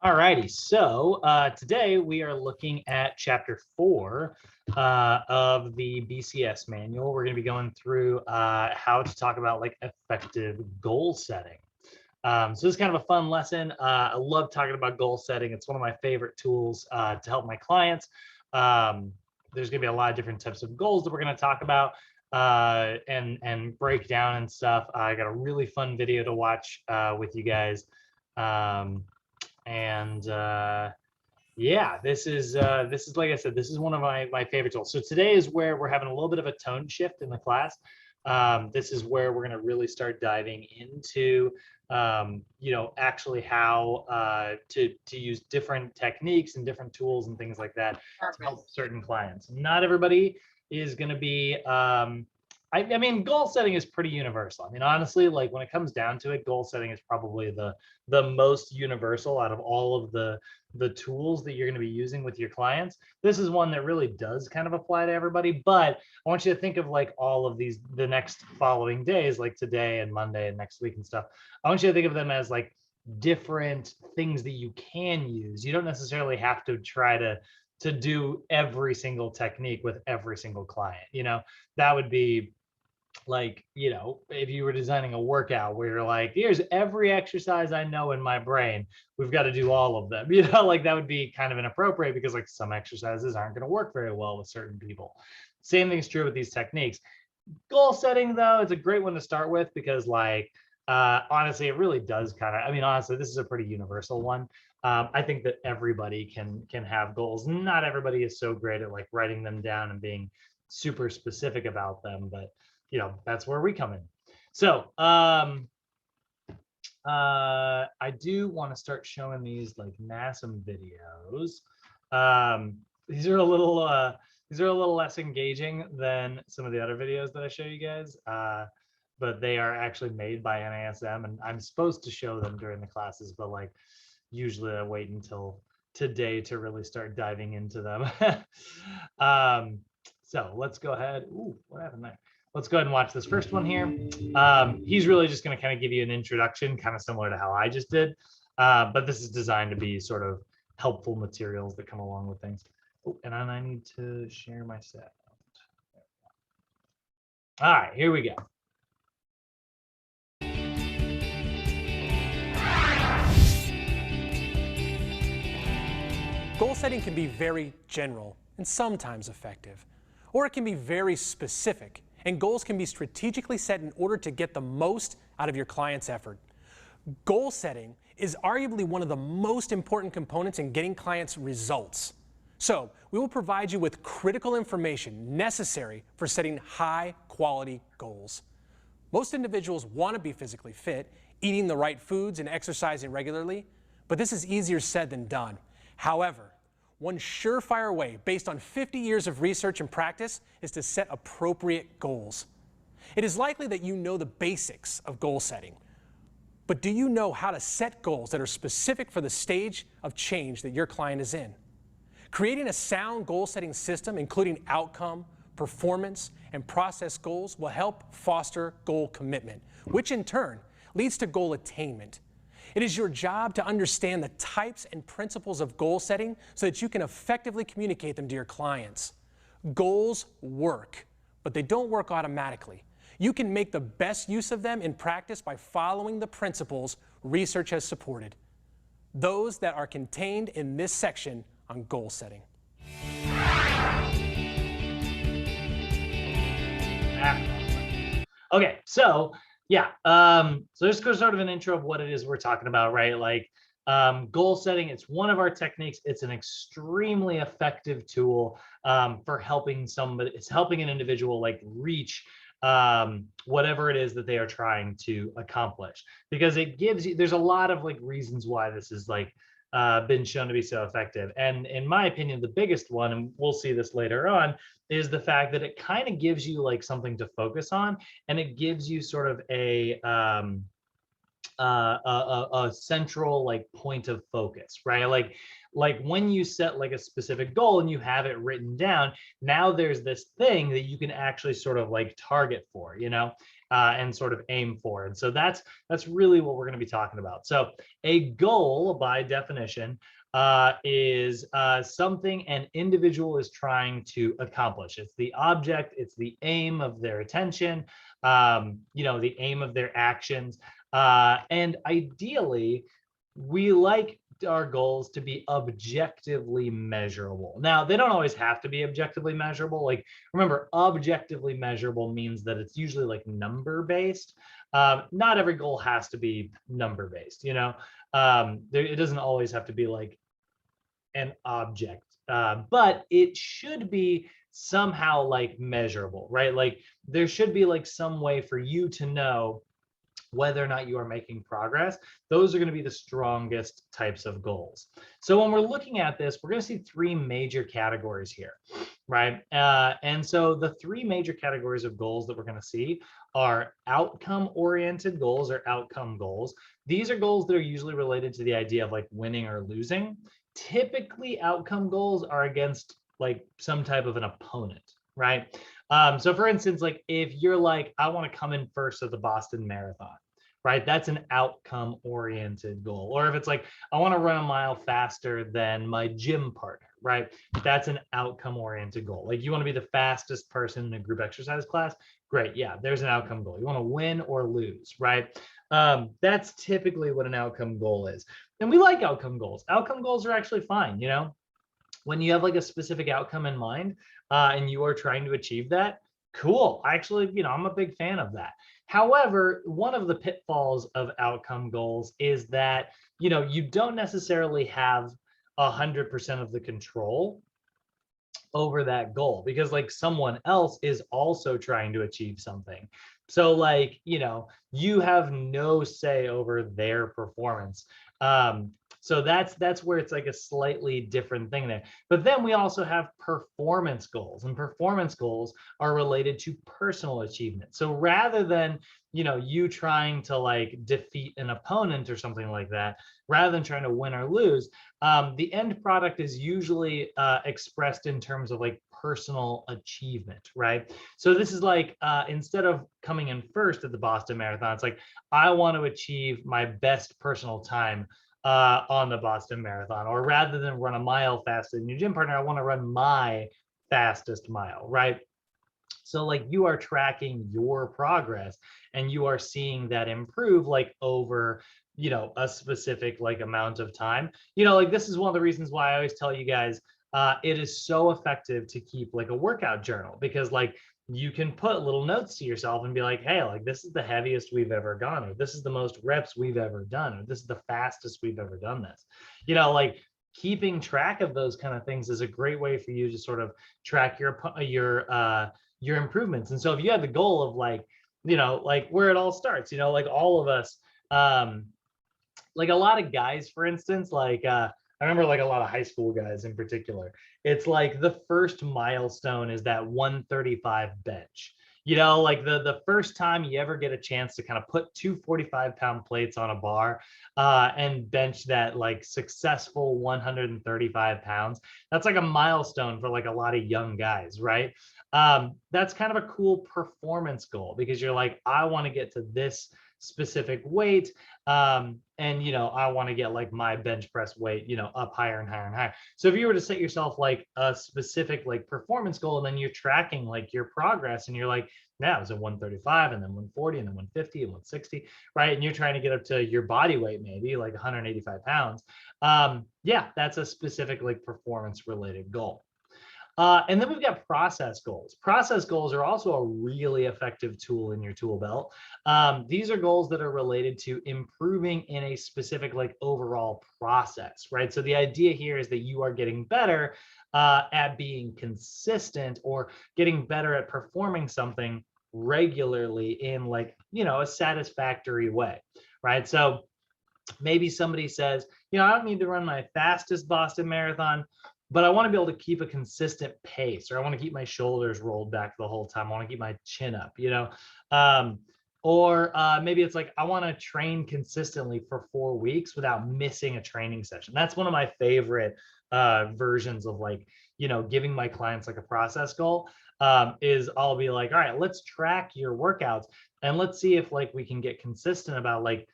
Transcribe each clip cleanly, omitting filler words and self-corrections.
Alrighty, so today we are looking at chapter 4 of the BCS manual. We're going to be going through how to talk about like effective goal setting. So this is kind of a fun lesson. I love talking about goal setting. It's one of my favorite tools to help my clients. There's going to be a lot of different types of goals that we're going to talk about and break down and stuff. I got a really fun video to watch with you guys. Yeah, this is like I said, this is one of my favorite tools. So today is where we're having a little bit of a tone shift in the class. This is where we're going to really start diving into actually how to use different techniques and different tools and things like that to help certain clients. Not everybody is going to be I mean, goal setting is pretty universal. I mean, honestly, like when it comes down to it, goal setting is probably the most universal out of all of the tools that you're going to be using with your clients. This is one that really does kind of apply to everybody, but I want you to think of like all of these, the next following days, like today and Monday and next week and stuff. I want you to think of them as like different things that you can use. You don't necessarily have to try to do every single technique with every single client. That would be like, if you were designing a workout where you're like, here's every exercise I know in my brain, we've got to do all of them, like that would be kind of inappropriate because like some exercises aren't going to work very well with certain people. Same thing's true with these techniques. Goal setting, though, is a great one to start with because like, honestly, it really does kind of, I mean, honestly, this is a pretty universal one. I think that everybody can have goals. Not everybody is so great at like writing them down and being super specific about them, but that's where we come in. So I do want to start showing these like NASM videos. These are a little less engaging than some of the other videos that I show you guys, but they are actually made by NASM, and I'm supposed to show them during the classes, but like usually I wait until today to really start diving into them. So let's go ahead. Ooh, what happened there? Let's go ahead and watch this first one here. He's really just going to kind of give you an introduction, kind of similar to how I just did. But this is designed to be sort of helpful materials that come along with things. Oh, and then I need to share my sound. All right, here we go. Goal setting can be very general and sometimes effective, or it can be very specific, and goals can be strategically set in order to get the most out of your client's effort. Goal setting is arguably one of the most important components in getting clients results. So, we will provide you with critical information necessary for setting high-quality goals. Most individuals want to be physically fit, eating the right foods and exercising regularly, but this is easier said than done. However, one surefire way, based on 50 years of research and practice, is to set appropriate goals. It is likely that you know the basics of goal setting, but do you know how to set goals that are specific for the stage of change that your client is in? Creating a sound goal-setting system, including outcome, performance, and process goals, will help foster goal commitment, which in turn leads to goal attainment. It is your job to understand the types and principles of goal setting so that you can effectively communicate them to your clients. Goals work, but they don't work automatically. You can make the best use of them in practice by following the principles research has supported, those that are contained in this section on goal setting. Okay, so yeah, so just go sort of an intro of what it is we're talking about, right? Like goal setting, it's one of our techniques. It's an extremely effective tool for helping somebody. It's helping an individual like reach whatever it is that they are trying to accomplish, because it gives you, there's a lot of like reasons why this is like been shown to be so effective. And in my opinion, the biggest one, and we'll see this later on, is the fact that it kind of gives you like something to focus on, and it gives you sort of a central like point of focus, right? Like when you set like a specific goal and you have it written down, now there's this thing that you can actually sort of like target for, and sort of aim for. And so that's really what we're going to be talking about. So a goal, by definition, is something an individual is trying to accomplish. It's the object, it's the aim of their attention, the aim of their actions. And ideally, we like our goals to be objectively measurable. Now, they don't always have to be objectively measurable. Like, remember, objectively measurable means that it's usually like number based. Not every goal has to be number based, it doesn't always have to be like an object, but it should be somehow like measurable, right? Like there should be like some way for you to know whether or not you are making progress. Those are going to be the strongest types of goals. So when we're looking at this, we're going to see three major categories here, right? And so the three major categories of goals that we're going to see are outcome-oriented goals or outcome goals. These are goals that are usually related to the idea of like winning or losing. Typically, outcome goals are against like some type of an opponent, right? So for instance, like if you're like, I want to come in first at the Boston Marathon, right? That's an outcome oriented goal. Or if it's like, I want to run a mile faster than my gym partner, right? That's an outcome oriented goal. Like you want to be the fastest person in a group exercise class. Great. Yeah, there's an outcome goal. You want to win or lose, right? That's typically what an outcome goal is. And we like outcome goals. Outcome goals are actually fine, when you have like a specific outcome in mind and you are trying to achieve that, cool. Actually, I'm a big fan of that. However, one of the pitfalls of outcome goals is that, you don't necessarily have 100% of the control over that goal because like someone else is also trying to achieve something. So like, you have no say over their performance. So that's where it's like a slightly different thing there. But then we also have performance goals, and performance goals are related to personal achievement. So rather than, you trying to like defeat an opponent or something like that, rather than trying to win or lose, the end product is usually expressed in terms of like personal achievement, right? So this is like, instead of coming in first at the Boston Marathon, it's like, I want to achieve my best personal time on the Boston Marathon, or rather than run a mile faster than your gym partner, I want to run my fastest mile, right? So like you are tracking your progress and you are seeing that improve like over, a specific like amount of time. Like this is one of the reasons why I always tell you guys, it is so effective to keep like a workout journal, because like you can put little notes to yourself and be like, hey, like this is the heaviest we've ever gone, or this is the most reps we've ever done, or this is the fastest we've ever done this. Like keeping track of those kind of things is a great way for you to sort of track your improvements. And so if you had the goal of like, like where it all starts, like all of us, like a lot of guys, for instance, like I remember like a lot of high school guys in particular, it's like the first milestone is that 135 bench. Like the first time you ever get a chance to kind of put two 45-pound plates on a bar and bench that like successful 135 pounds, that's like a milestone for like a lot of young guys, right? That's kind of a cool performance goal, because you're like, I want to get to this specific weight, and I want to get like my bench press weight up higher and higher and higher. So if you were to set yourself like a specific like performance goal, and then you're tracking like your progress, and you're like, now it's a 135 and then 140 and then 150 and 160, right? And you're trying to get up to your body weight, maybe like 185 pounds. Yeah, that's a specific like performance related goal. And then we've got process goals. Process goals are also a really effective tool in your tool belt. These are goals that are related to improving in a specific like overall process, right? So the idea here is that you are getting better at being consistent, or getting better at performing something regularly in like, a satisfactory way, right? So maybe somebody says, I don't need to run my fastest Boston Marathon, but I want to be able to keep a consistent pace, or I want to keep my shoulders rolled back the whole time. I want to keep my chin up, or maybe it's like, I want to train consistently for 4 weeks without missing a training session. That's one of my favorite versions of like, giving my clients like a process goal, is I'll be like, all right, let's track your workouts. and let's see if like we can get consistent about like,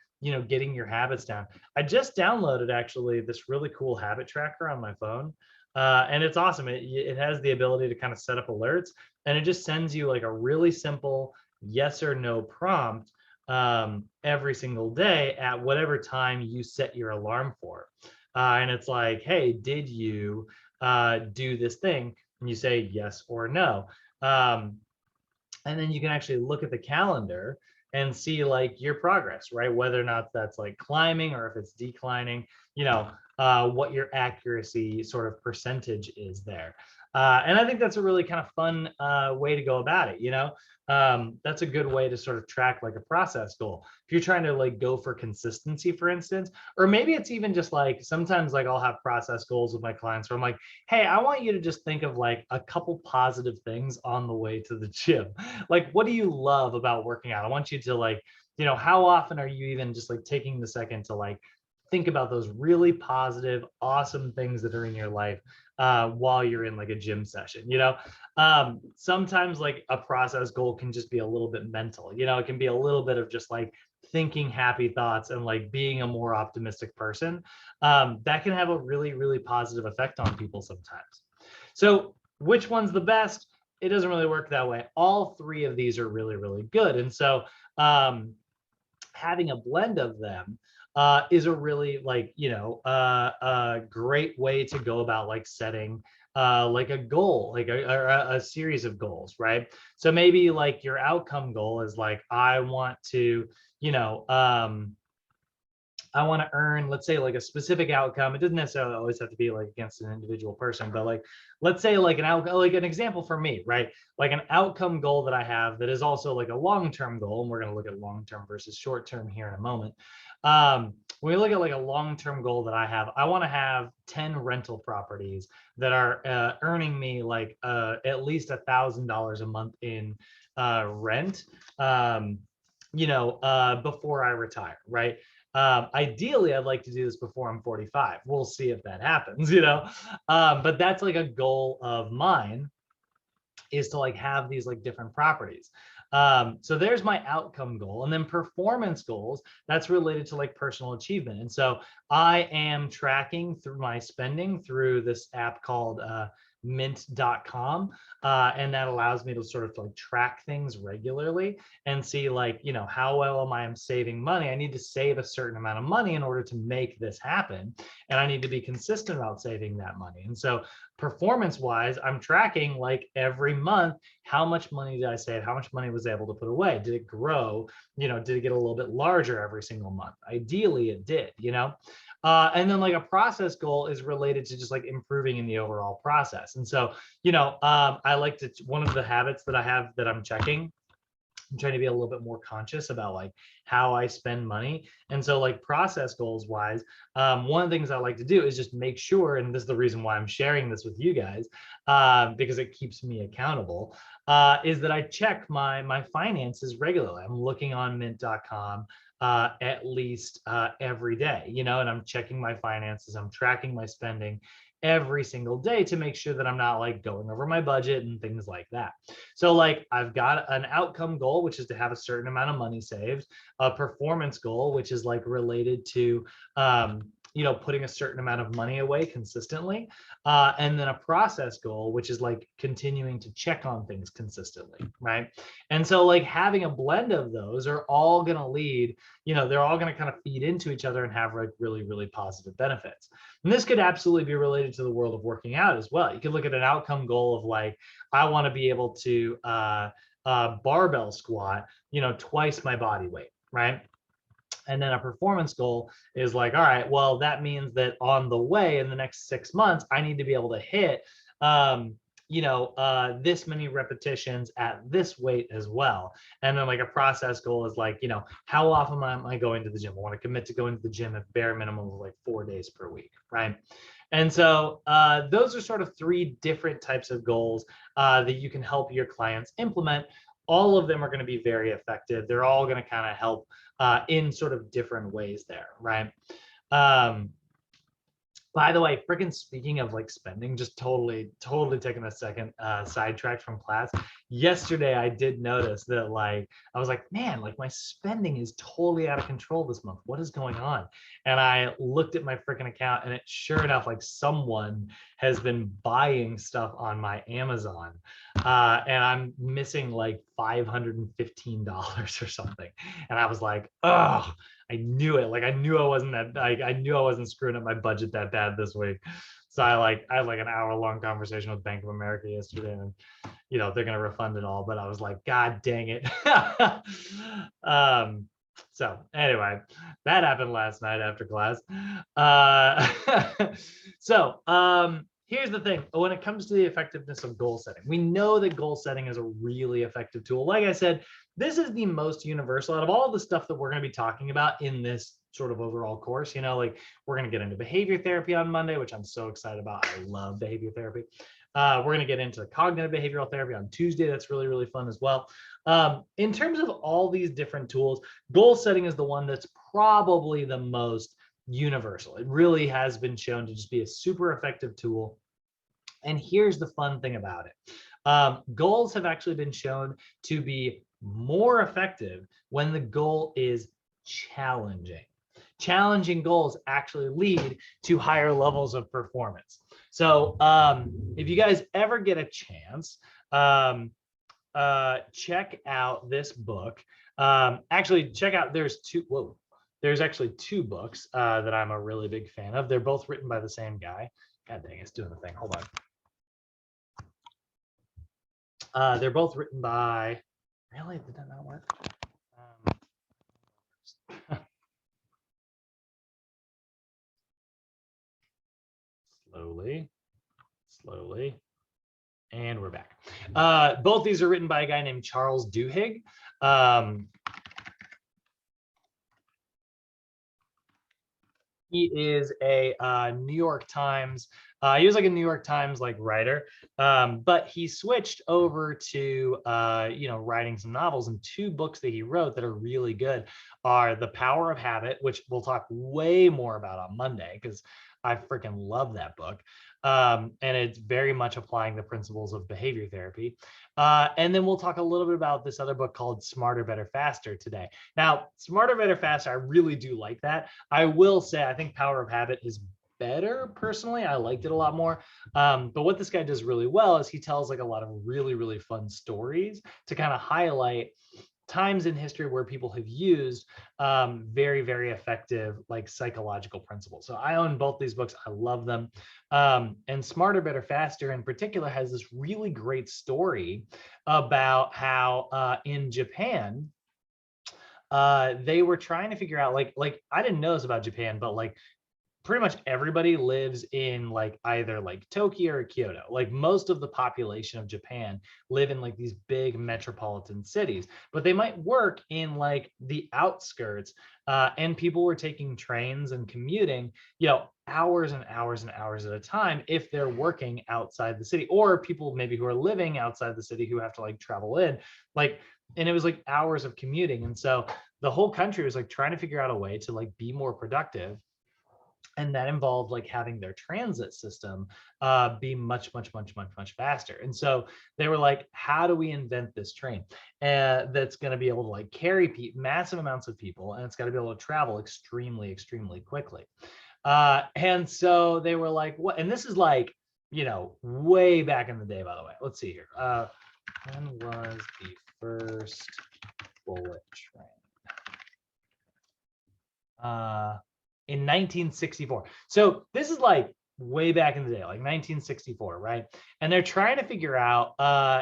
getting your habits down. I just downloaded actually this really cool habit tracker on my phone. And it's awesome. It has the ability to kind of set up alerts, and it just sends you like a really simple yes or no prompt every single day at whatever time you set your alarm for. And it's like, hey, did you do this thing? And you say yes or no. And then you can actually look at the calendar and see like your progress, right? Whether or not that's like climbing or if it's declining, what your accuracy sort of percentage is there. And I think that's a really kind of fun way to go about it. That's a good way to sort of track like a process goal. If you're trying to like go for consistency, for instance, or maybe it's even just like sometimes like I'll have process goals with my clients where I'm like, hey, I want you to just think of like a couple positive things on the way to the gym. Like, what do you love about working out? I want you to like, how often are you even just like taking the second to like think about those really positive, awesome things that are in your life while you're in like a gym session. Sometimes like a process goal can just be a little bit mental. It can be a little bit of just like thinking happy thoughts and like being a more optimistic person. That can have a really, really positive effect on people sometimes. So which one's the best? It doesn't really work that way. All three of these are really, really good. And so having a blend of them is a really like, a great way to go about like setting like a goal, like a series of goals, right? So maybe like your outcome goal is like, I want to, I want to earn, let's say like a specific outcome. It doesn't necessarily always have to be like against an individual person, but like, let's say like like an example for me, right? Like an outcome goal that I have that is also like a long-term goal. And we're going to look at long-term versus short-term here in a moment. When we look at like a long-term goal that I have, I want to have 10 rental properties that are earning me like at least $1,000 a month in rent, before I retire, right? Ideally, I'd like to do this before I'm 45. We'll see if that happens, but that's like a goal of mine, is to like have these like different properties. So there's my outcome goal. And then performance goals, that's related to like personal achievement. And so I am tracking through my spending through this app called mint.com, and that allows me to sort of like track things regularly and see like, how well am I saving money. I need to save a certain amount of money in order to make this happen, and I need to be consistent about saving that money. And so performance wise, I'm tracking like every month, how much money did I save, how much money was I able to put away, did it grow, did it get a little bit larger every single month? Ideally it did. And then like a process goal is related to just like improving in the overall process. And so, I like to, one of the habits that I have that I'm checking, I'm trying to be a little bit more conscious about like how I spend money. And so like process goals wise, one of the things I like to do is just make sure, and this is the reason why I'm sharing this with you guys, because it keeps me accountable, is that I check my finances regularly. I'm looking on mint.com at least every day, and I'm checking my finances, I'm tracking my spending every single day to make sure that I'm not like going over my budget and things like that. So like I've got an outcome goal, which is to have a certain amount of money saved, a performance goal, which is like related to putting a certain amount of money away consistently, and then a process goal, which is like continuing to check on things consistently, right? And so like having a blend of those are all going to lead, they're all going to kind of feed into each other and have like really, really positive benefits. And this could absolutely be related to the world of working out as well. You could look at an outcome goal of like, I want to be able to barbell squat, twice my body weight, right? And then a performance goal is like, all right, well, that means that on the way in the next 6 months, I need to be able to hit, this many repetitions at this weight as well. And then like a process goal is like, how often am I going to the gym? I want to commit to going to the gym at bare minimum of like 4 days per week, right? And so those are sort of 3 different types of goals that you can help your clients implement. All of them are going to be very effective. They're all going to kind of help in sort of different ways there, right? By the way, freaking speaking of like spending, just totally taking a second sidetrack from class. Yesterday, I did notice that like I was like, man, like my spending is totally out of control this month. What is going on? And I looked at my freaking account, and it sure enough, like someone has been buying stuff on my Amazon, and I'm missing like $515 or something. And I was like, oh. I knew it. Like I knew I wasn't that. I knew I wasn't screwing up my budget that bad this week. So I had like an hour-long conversation with Bank of America yesterday, and they're gonna refund it all. But I was like, God dang it. So anyway, that happened last night after class. Here's the thing. When it comes to the effectiveness of goal setting, we know that goal setting is a really effective tool. Like I said, this is the most universal out of all the stuff that we're going to be talking about in this sort of overall course. Like we're going to get into behavior therapy on Monday, which I'm so excited about. I love behavior therapy. We're going to get into cognitive behavioral therapy on Tuesday. That's really, really fun as well. In terms of all these different tools, goal setting is the one that's probably the most universal. It really has been shown to just be a super effective tool. And here's the fun thing about it. Goals have actually been shown to be more effective when the goal is challenging. Challenging goals actually lead to higher levels of performance. So if you guys ever get a chance, check out this book. Actually, check out, there's actually two books that I'm a really big fan of. They're both written by the same guy. God dang, it's doing the thing. Hold on. They're both written by, really? Did that not work? Slowly. And we're back. Both these are written by a guy named Charles Duhigg. He is a New York Times. He was like a New York Times like writer, but he switched over to writing some novels. And two books that he wrote that are really good are The Power of Habit, which we'll talk way more about on Monday because I freaking love that book. And it's very much applying the principles of behavior therapy. And then we'll talk a little bit about this other book called Smarter, Better, Faster today. Now, Smarter, Better, Faster, I really do like that. I will say, I think Power of Habit is better personally. I liked it a lot more. But what this guy does really well is he tells like a lot of really, really fun stories to kind of highlight times in history where people have used very, very effective like psychological principles. So I own both these books. I love them. And Smarter, Better, Faster in particular has this really great story about how in Japan, they were trying to figure out like I didn't know this about Japan, but like pretty much everybody lives in like either like Tokyo or Kyoto. Like most of the population of Japan live in like these big metropolitan cities, but they might work in like the outskirts. And people were taking trains and commuting, hours and hours and hours at a time if they're working outside the city, or people maybe who are living outside the city who have to like travel in, and it was like hours of commuting. And so the whole country was like trying to figure out a way to like be more productive. And that involved like having their transit system be much faster. And so they were like, how do we invent this train that's going to be able to like carry massive amounts of people, and it's got to be able to travel extremely quickly. And so they were like, what? And this is like, way back in the day, by the way. Let's see here. When was the first bullet train? In 1964. So this is like way back in the day, like 1964, right? And they're trying to figure out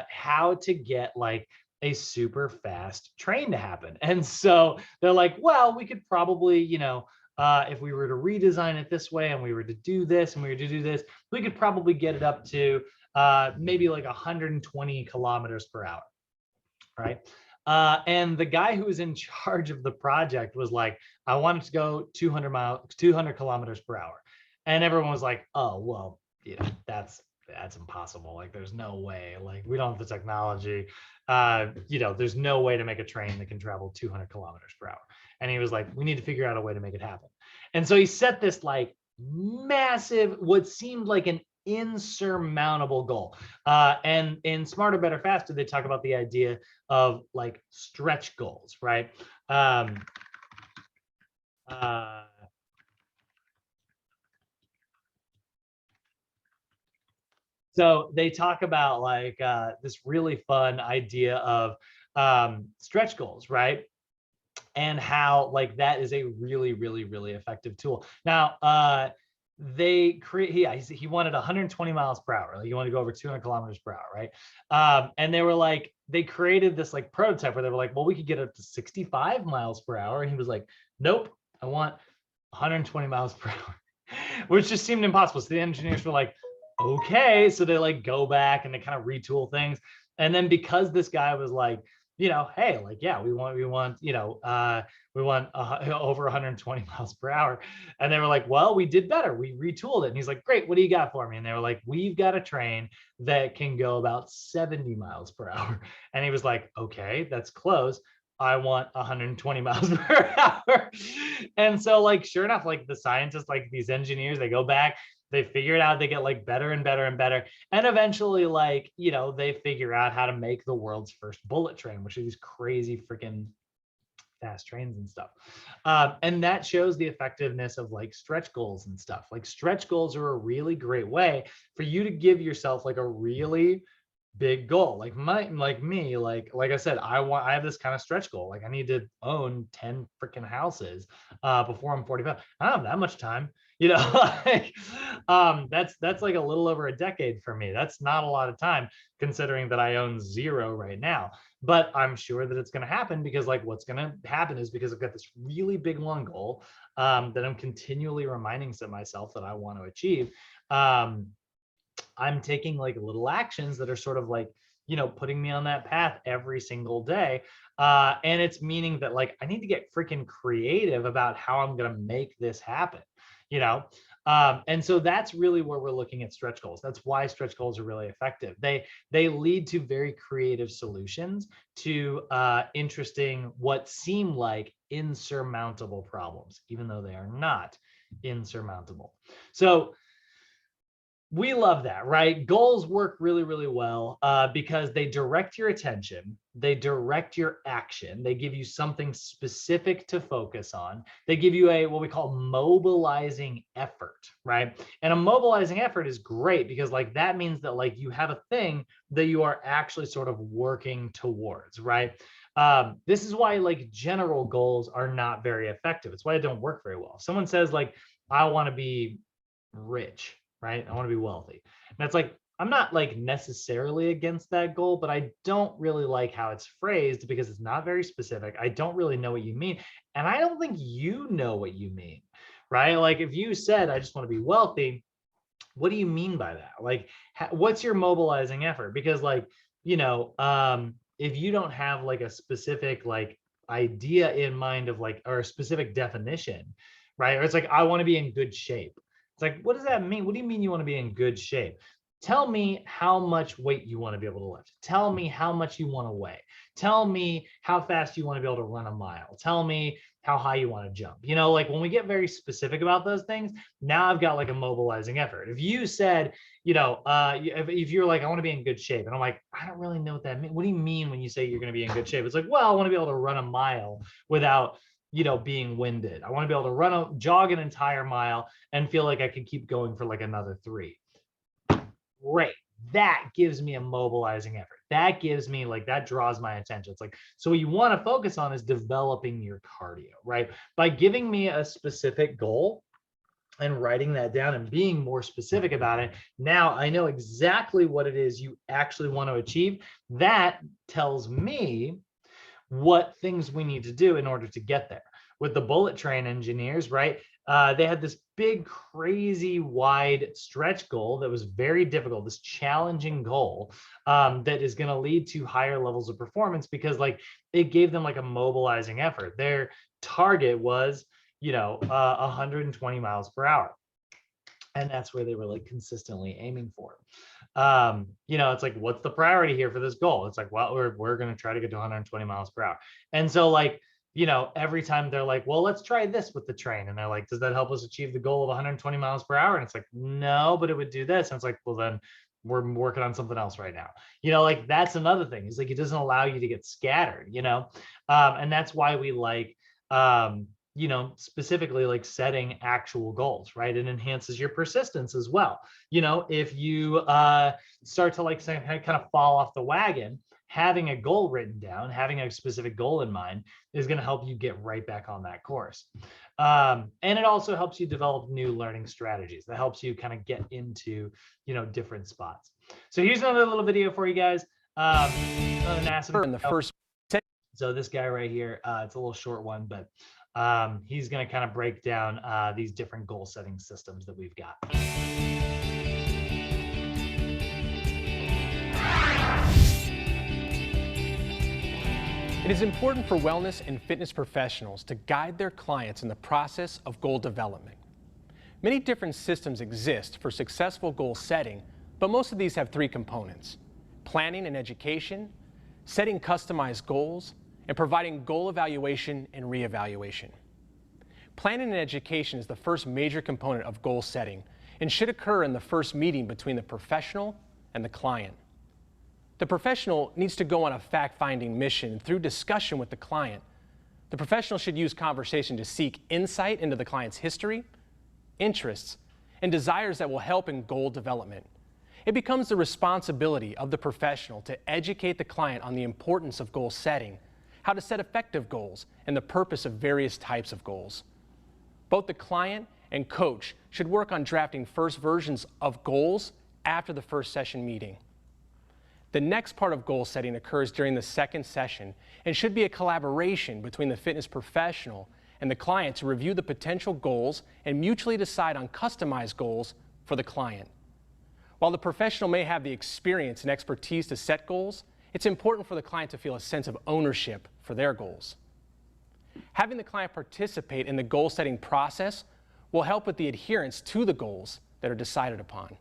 how to get like a super fast train to happen. And so they're like, well, we could probably, if we were to redesign it this way and we were to do this and we were to do this, we could probably get it up to maybe like 120 kilometers per hour, right? And the guy who was in charge of the project was like, I want it to go 200 kilometers per hour. And everyone was like, oh, well, that's impossible. Like, there's no way, like, we don't have the technology. There's no way to make a train that can travel 200 kilometers per hour. And he was like, we need to figure out a way to make it happen. And so he set this like massive, what seemed like an insurmountable goal. And in Smarter, Better, Faster, they talk about the idea of like stretch goals, right? So they talk about like this really fun idea of stretch goals, right? And how like that is a really, really, really effective tool. Now, they create, he wanted 120 miles per hour. Like you want to go over 200 kilometers per hour, right? And they were like, they created this like prototype where they were like, well, we could get up to 65 miles per hour. And he was like, nope, I want 120 miles per hour, which just seemed impossible. So the engineers were like, okay. So they like go back and they kind of retool things. And then because this guy was like, hey, like, yeah, we want, we want over 120 miles per hour. And they were like, well, we did better. We retooled it. And he's like, great, what do you got for me? And they were like, we've got a train that can go about 70 miles per hour. And he was like, okay, that's close. I want 120 miles per hour. And so like, sure enough, like the scientists, like these engineers, they go back, they figure it out, they get like better and better and better. And eventually like, they figure out how to make the world's first bullet train, which are these crazy freaking fast trains and stuff. And that shows the effectiveness of like stretch goals and stuff. Like stretch goals are a really great way for you to give yourself like a really big goal. Like me, like I said, I have this kind of stretch goal. Like I need to own 10 freaking houses before I'm 45. I don't have that much time, like, that's like a little over a decade for me. That's not a lot of time considering that I own 0 right now. But I'm sure that it's going to happen because like what's going to happen is because I've got this really big long goal that I'm continually reminding myself that I want to achieve. I'm taking like little actions that are sort of like, putting me on that path every single day. And it's meaning that like, I need to get freaking creative about how I'm going to make this happen, and so that's really where we're looking at stretch goals. That's why stretch goals are really effective. They lead to very creative solutions to interesting, what seem like insurmountable problems, even though they are not insurmountable. So we love that, right? Goals work really, really well because they direct your attention, they direct your action, they give you something specific to focus on, they give you what we call mobilizing effort, right? And a mobilizing effort is great because like that means that like you have a thing that you are actually sort of working towards, right? This is why like general goals are not very effective. It's why they don't work very well. If someone says like, I want to be rich, right? I want to be wealthy. And that's like, I'm not like necessarily against that goal, but I don't really like how it's phrased because it's not very specific. I don't really know what you mean. And I don't think you know what you mean, right? Like if you said, I just want to be wealthy, what do you mean by that? Like, what's your mobilizing effort? Because like, if you don't have like a specific like idea in mind of like, or a specific definition, right? Or it's like, I want to be in good shape. It's like, what does that mean? What do you mean you want to be in good shape? Tell me how much weight you want to be able to lift. Tell me how much you want to weigh. Tell me how fast you want to be able to run a mile. Tell me how high you want to jump. Like when we get very specific about those things, now I've got like a mobilizing effort. If you said, if you're like, I want to be in good shape, and I'm like, I don't really know what that means. What do you mean when you say you're going to be in good shape? It's like, well, I want to be able to run a mile without being winded. I want to be able to jog an entire mile and feel like I could keep going for like another 3. Great. That gives me a mobilizing effort. That gives me like, that draws my attention. It's like, so what you want to focus on is developing your cardio, right? By giving me a specific goal and writing that down and being more specific about it, now I know exactly what it is you actually want to achieve. That tells me what things we need to do in order to get there. With the bullet train engineers, right? They had this big, crazy, wide stretch goal that was very difficult, this challenging goal that is going to lead to higher levels of performance because like it gave them like a mobilizing effort. Their target was, 120 miles per hour. And that's where they were like consistently aiming for. It's like, what's the priority here for this goal? It's like, well, we're going to try to get to 120 miles per hour. And so like, every time they're like, well, let's try this with the train. And they're like, does that help us achieve the goal of 120 miles per hour? And it's like, no, but it would do this. And it's like, well, then we're working on something else right now. Like that's another thing. It's like, it doesn't allow you to get scattered, and that's why we like, specifically like setting actual goals, right? It enhances your persistence as well. If you start to like say, kind of fall off the wagon, having a goal written down, having a specific goal in mind is going to help you get right back on that course. And it also helps you develop new learning strategies. That helps you kind of get into, different spots. So here's another little video for you guys. In the first. So this guy right here, it's a little short one, but he's going to kind of break down these different goal setting systems that we've got. It is important for wellness and fitness professionals to guide their clients in the process of goal development. Many different systems exist for successful goal setting, but most of these have three components: planning and education, setting customized goals, and providing goal evaluation and reevaluation. Planning and education is the first major component of goal setting and should occur in the first meeting between the professional and the client. The professional needs to go on a fact-finding mission through discussion with the client. The professional should use conversation to seek insight into the client's history, interests, and desires that will help in goal development. It becomes the responsibility of the professional to educate the client on the importance of goal setting, how to set effective goals, and the purpose of various types of goals. Both the client and coach should work on drafting first versions of goals after the first session meeting. The next part of goal setting occurs during the second session and should be a collaboration between the fitness professional and the client to review the potential goals and mutually decide on customized goals for the client. While the professional may have the experience and expertise to set goals, it's important for the client to feel a sense of ownership for their goals. Having the client participate in the goal setting process will help with the adherence to the goals that are decided upon.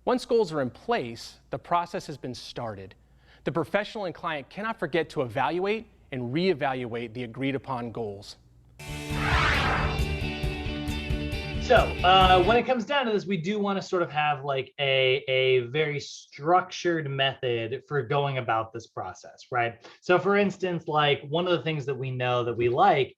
Once goals are in place, the process has been started. The professional and client cannot forget to evaluate and reevaluate the agreed upon goals. So when it comes down to this, we do want to sort of have like a very structured method for going about this process, right? So for instance, like one of the things that we know that we like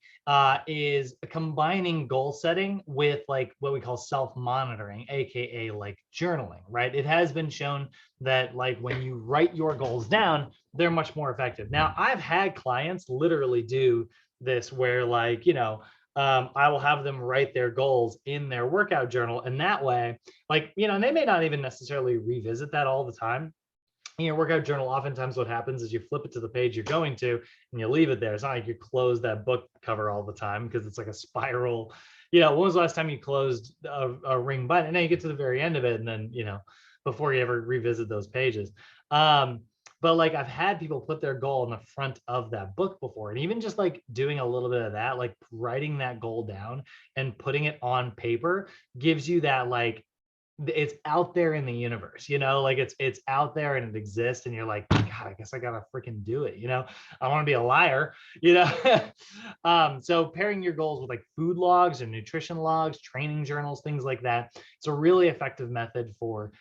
is combining goal setting with like what we call self-monitoring, aka like journaling, right? It has been shown that like when you write your goals down, they're much more effective. Now, I've had clients literally do this where like, I will have them write their goals in their workout journal. And that way, like, and they may not even necessarily revisit that all the time. In your workout journal, oftentimes what happens is you flip it to the page you're going to and you leave it there. It's not like you close that book cover all the time because it's like a spiral. When was the last time you closed a ring button? And then you get to the very end of it and then, before you ever revisit those pages. But like I've had people put their goal in the front of that book before, and even just like doing a little bit of that, like writing that goal down and putting it on paper gives you that like it's out there in the universe, like it's out there and it exists, and you're like, God, I guess I gotta freaking do it. I don't want to be a liar, So pairing your goals with like food logs and nutrition logs, training journals, things like that, it's a really effective method for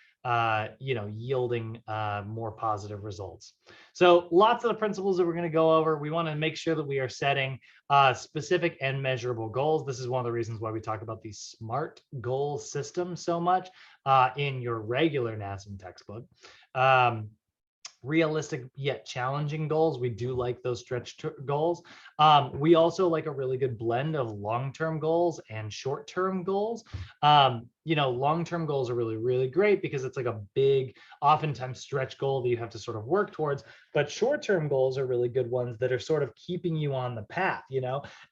yielding more positive results. So lots of the principles that we're going to go over, we want to make sure that we are setting specific and measurable goals. This is one of the reasons why we talk about the SMART goal system so much in your regular NASM textbook. Realistic yet challenging goals. We do like those stretch goals. We also like a really good blend of long-term goals and short-term goals. Long-term goals are really, really great because it's like a big, oftentimes stretch goal that you have to sort of work towards, but short-term goals are really good ones that are sort of keeping you on the path,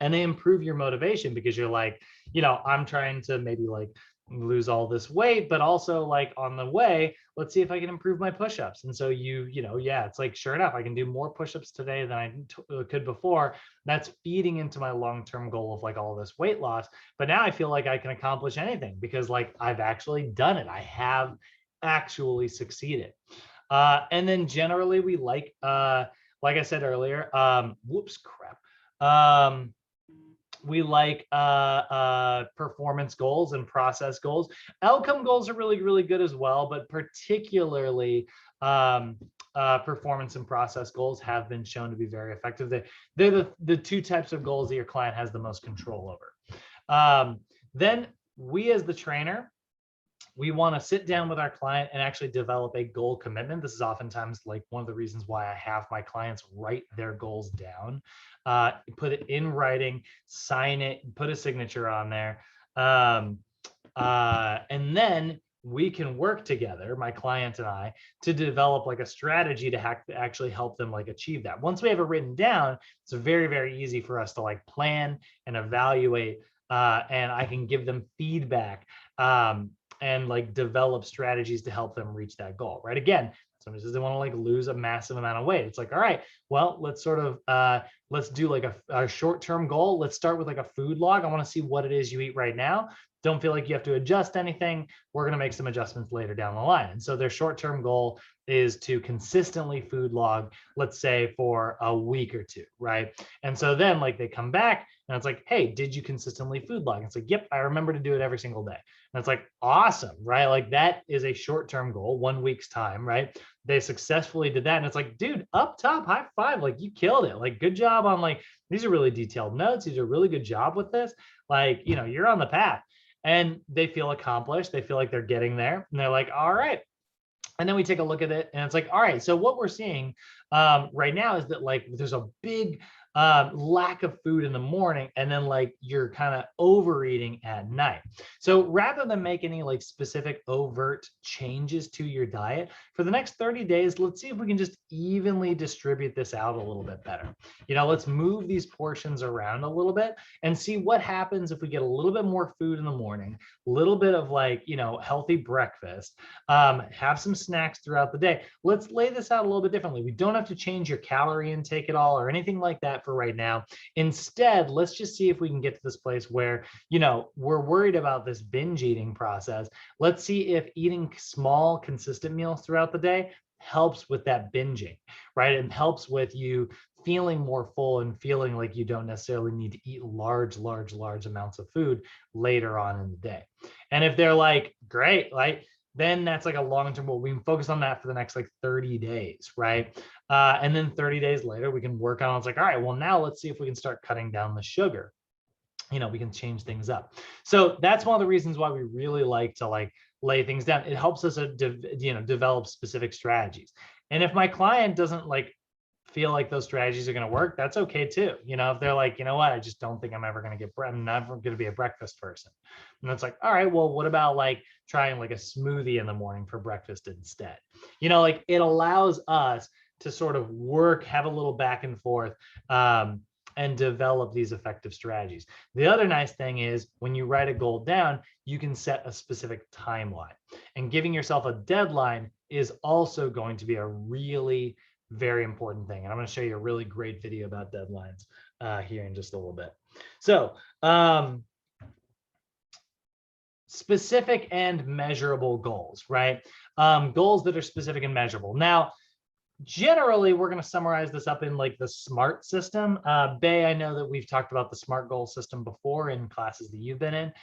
and they improve your motivation because you're like, I'm trying to maybe like lose all this weight, but also like on the way, let's see if I can improve my push-ups. And so it's like, sure enough, I can do more push-ups today than I could before. That's feeding into my long-term goal of like all this weight loss. But now I feel like I can accomplish anything because like I've actually done it. I have actually succeeded. And then generally we like I said earlier, We like performance goals and process goals. Outcome goals are really, really good as well, but particularly performance and process goals have been shown to be very effective. They're the two types of goals that your client has the most control over. Then we, as the trainer, we want to sit down with our client and actually develop a goal commitment. This is oftentimes like one of the reasons why I have my clients write their goals down, put it in writing, sign it, put a signature on there. And then we can work together, my client and I, to develop like a strategy to actually help them like achieve that. Once we have it written down, it's very, very easy for us to like plan and evaluate, and I can give them feedback. And like develop strategies to help them reach that goal, right? Again, somebody says they want to like lose a massive amount of weight. It's like, all right, well, let's sort of, let's do like a short-term goal. Let's start with like a food log. I want to see what it is you eat right now. Don't feel like you have to adjust anything. We're going to make some adjustments later down the line. And so their short-term goal is to consistently food log, let's say for a week or two, right? And so then like they come back and it's like, hey, did you consistently food log? It's like, yep, I remember to do it every single day. And it's like, awesome, right? Like that is a short-term goal, 1 week's time, right? They successfully did that. And it's like, dude, up top, high five, like you killed it. Like, good job on like, these are really detailed notes. These are a really good job with this. Like, you know, you're on the path. And they feel accomplished. They feel like they're getting there. And they're like, all right. And then we take a look at it and it's like, all right, so what we're seeing right now is that like there's a big lack of food in the morning, and then like you're kind of overeating at night. So rather than make any like specific overt changes to your diet for the next 30 days, let's see if we can just evenly distribute this out a little bit better. You know, let's move these portions around a little bit and see what happens if we get a little bit more food in the morning, a little bit of like, you know, healthy breakfast, have some snacks throughout the day. Let's lay this out a little bit differently. We don't have to change your calorie intake at all or anything like that for right now. Instead, let's just see if we can get to this place where, you know, we're worried about this binge eating process. Let's see if eating small, consistent meals throughout the day helps with that binging, right? It helps with you feeling more full and feeling like you don't necessarily need to eat large amounts of food later on in the day. And if they're like, great, like, then that's like a long-term goal. We can focus on that for the next like 30 days, right? And then 30 days later, we can work on, it's like, all right, well, now let's see if we can start cutting down the sugar. You know, we can change things up. So that's one of the reasons why we really like to like lay things down. It helps us, you know, develop specific strategies. And if my client doesn't like feel like those strategies are going to work, that's okay too. You know, if they're like, you know what, I just don't think I'm ever going to I'm never going to be a breakfast person. And it's like, all right, well, what about like trying like a smoothie in the morning for breakfast instead? You know, like it allows us to sort of work, have a little back and forth, and develop these effective strategies. The other nice thing is when you write a goal down, you can set a specific timeline, and giving yourself a deadline is also going to be a really very important thing. And I'm going to show you a really great video about deadlines here in just a little bit. So specific and measurable goals, right? Goals that are specific and measurable. Now, generally, we're going to summarize this up in like the SMART system. Bay, I know that we've talked about the SMART goal system before in classes that you've been in.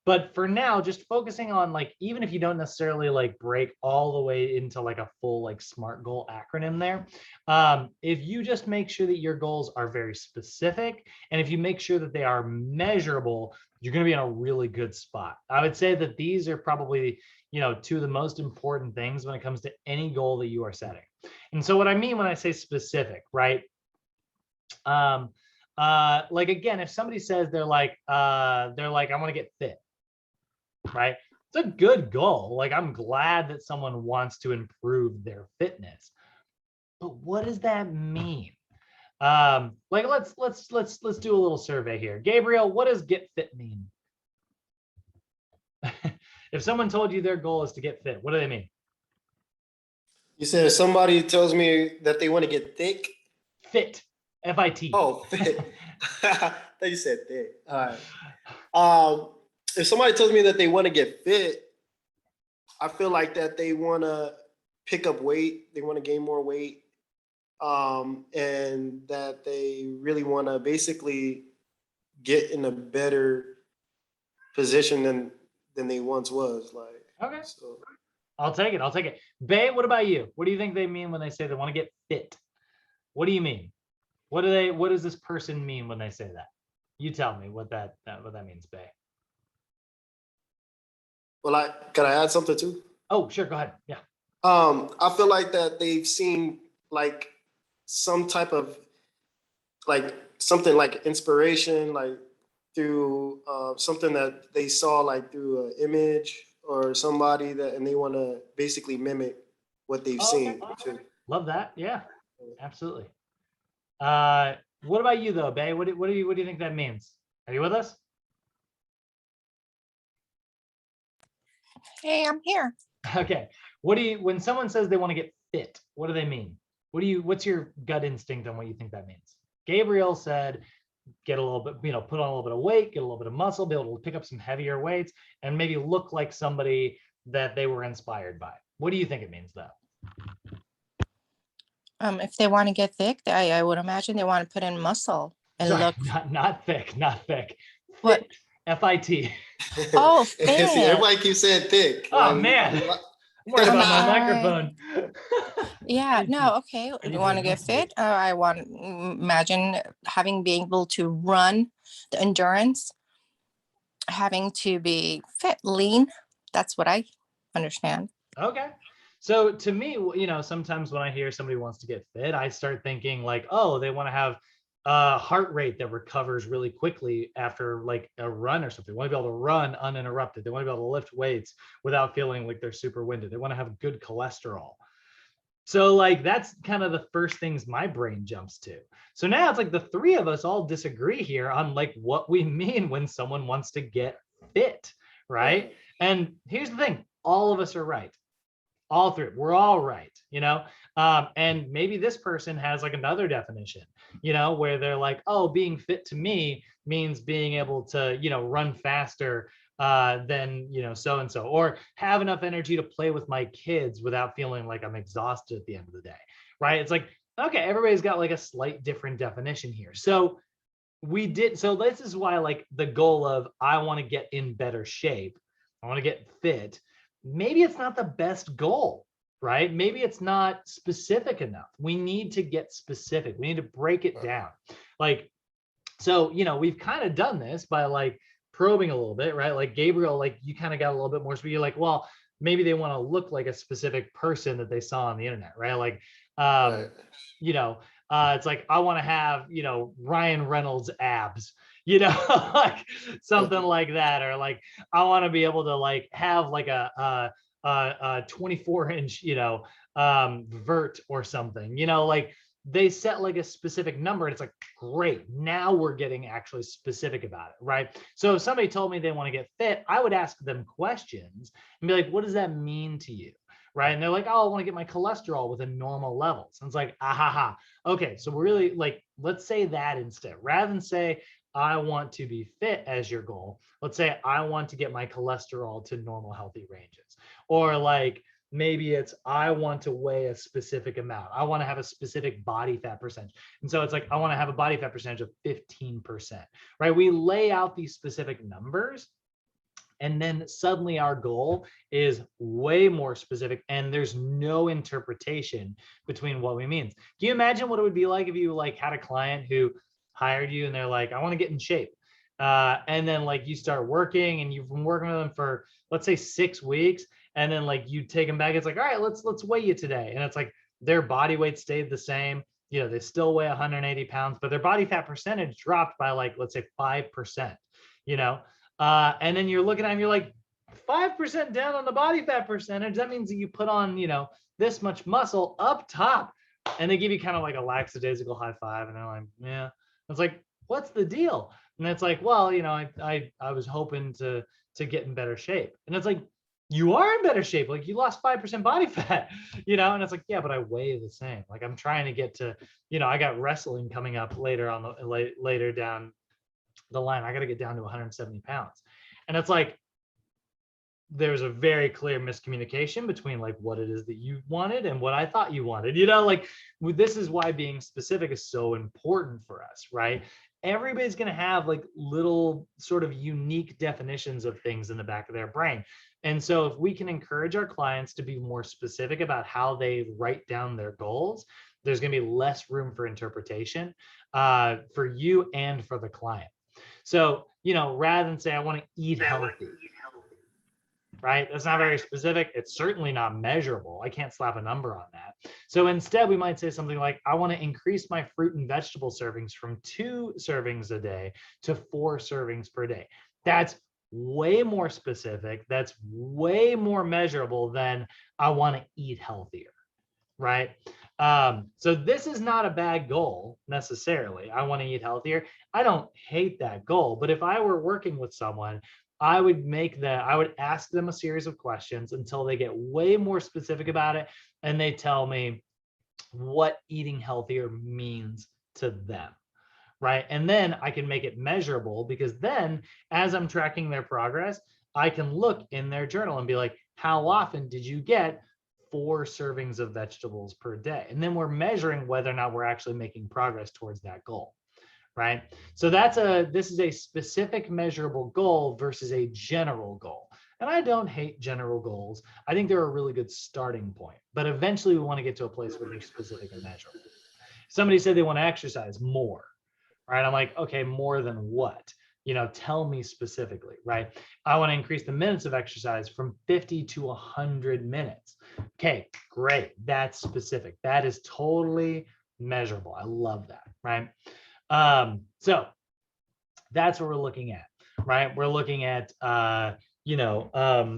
But for now, just focusing on like, even if you don't necessarily like break all the way into like a full like SMART goal acronym there, if you just make sure that your goals are very specific, and if you make sure that they are measurable, you're going to be in a really good spot. I would say that these are probably, you know, two of the most important things when it comes to any goal that you are setting. And so what I mean when I say specific, right? Like, again, if somebody says they're like, I want to get fit, right? It's a good goal. Like, I'm glad that someone wants to improve their fitness, but what does that mean? Like, let's do a little survey here. Gabriel, what does get fit mean? If someone told you their goal is to get fit, what do they mean? You said if somebody tells me that they want to get thick. Fit, F-I-T. Oh, fit. I thought you said thick. All right. If somebody tells me that they want to get fit, I feel like that they want to pick up weight. They want to gain more weight. and that they really want to basically get in a better position than they once was. Like, Okay. so I'll take it. I'll take it. Bay, what about you? What do you think they mean when they say they want to get fit? What do you mean? What does this person mean when they say that? You tell me what that means, Bay. well, can I add something too? Oh, sure, go ahead. Yeah. I feel like that they've seen like some type of like something like inspiration, like through something that they saw like through an image or somebody that, and they want to basically mimic what they've Oh, okay. seen too. Love that. Yeah, absolutely. What about you though, Bay? What do you think that means? Are you with us? Hey, I'm here. Okay. When someone says they want to get fit, what do they mean? What's your gut instinct on what you think that means? Gabriel said, get a little bit, put on a little bit of weight, get a little bit of muscle, be able to pick up some heavier weights, and maybe look like somebody that they were inspired by. What do you think it means though? If they want to get thick, I would imagine they want to put in muscle and Sorry, look. not thick. What? Fit, F-I-T. Oh, See, fit. everybody keeps saying thick. Oh man, I'm worried about my microphone. Yeah, no, okay. I You need want to to get adjust fit? I want to imagine being able to run the endurance, having to be fit, lean. That's what I understand. Okay. So to me, sometimes when I hear somebody wants to get fit, I start thinking like, oh, they want to have a heart rate that recovers really quickly after like a run or something. They want to be able to run uninterrupted. They want to be able to lift weights without feeling like they're super winded. They want to have good cholesterol. So like, that's kind of the first things my brain jumps to. So now it's like the three of us all disagree here on like what we mean when someone wants to get fit, right? And here's the thing, all of us are right. All three, we're all right, and maybe this person has like another definition, where they're like, oh, being fit to me means being able to, run faster than, so and so, or have enough energy to play with my kids without feeling like I'm exhausted at the end of the day, right? It's like, okay, everybody's got like a slight different definition here. So this is why like the goal of I want to get in better shape, I want to get fit, maybe it's not the best goal, right? Maybe it's not specific enough. We need to get specific. We need to break it down. Like, so, we've kind of done this by like probing a little bit, right? Like Gabriel, like you kind of got a little bit more. So you're like, well, maybe they want to look like a specific person that they saw on the internet, right? Like, Right. it's like, I want to have, Ryan Reynolds abs, like something like that, or like, I want to be able to like have like a 24-inch, vert or something, like they set like a specific number and it's like, great, now we're getting actually specific about it, right? So if somebody told me they want to get fit, I would ask them questions and be like, what does that mean to you? Right. And they're like, oh, I want to get my cholesterol within normal levels. And it's like, ha. Okay. So we're really like, let's say that instead, rather than say, I want to be fit as your goal. Let's say I want to get my cholesterol to normal healthy ranges. Or like, maybe it's, I want to weigh a specific amount. I want to have a specific body fat percentage. And so it's like, I want to have a body fat percentage of 15%, right? We lay out these specific numbers. And then suddenly our goal is way more specific and there's no interpretation between what we mean. Can you imagine what it would be like if you like had a client who hired you and they're like, I want to get in shape. And then like you start working and you've been working with them for, let's say 6 weeks. And then like you take them back. It's like, all right, let's weigh you today. And it's like their body weight stayed the same. They still weigh 180 pounds, but their body fat percentage dropped by like, let's say 5%, and then you're looking at them, you're like 5% down on the body fat percentage. That means that you put on, this much muscle up top, and they give you kind of like a lackadaisical high five. And they're like, yeah, it's like, what's the deal? And it's like, well, I was hoping to get in better shape. And it's like, you are in better shape. Like you lost 5% body fat, and it's like, yeah, but I weigh the same. Like I'm trying to get to, I got wrestling coming up later on later down the line. I got to get down to 170 pounds. And it's like, there's a very clear miscommunication between like what it is that you wanted and what I thought you wanted. You know, like this is why being specific is so important for us, right? Everybody's going to have like little sort of unique definitions of things in the back of their brain. And so if we can encourage our clients to be more specific about how they write down their goals, there's going to be less room for interpretation for you and for the client. So, you know, rather than say, I want to eat healthy, right? That's not very specific. It's certainly not measurable. I can't slap a number on that. So instead, we might say something like, I want to increase my fruit and vegetable servings from 2 servings a day to 4 servings per day. That's way more specific. That's way more measurable than I want to eat healthier, right? So this is not a bad goal necessarily. I want to eat healthier. I don't hate that goal, but if I were working with someone, I would ask them a series of questions until they get way more specific about it and they tell me what eating healthier means to them, right? And then I can make it measurable, because then as I'm tracking their progress, I can look in their journal and be like, how often did you get 4 servings of vegetables per day? And then we're measuring whether or not we're actually making progress towards that goal. Right? So this is a specific measurable goal versus a general goal. And I don't hate general goals. I think they're a really good starting point, but eventually we want to get to a place where they're specific and measurable. Somebody said they want to exercise more, right? I'm like, okay, more than what? You know, tell me specifically, right? I want to increase the minutes of exercise from 50 to 100 minutes. Okay, great. That's specific. That is totally measurable. I love that, right? So that's what we're looking at, right? We're looking at,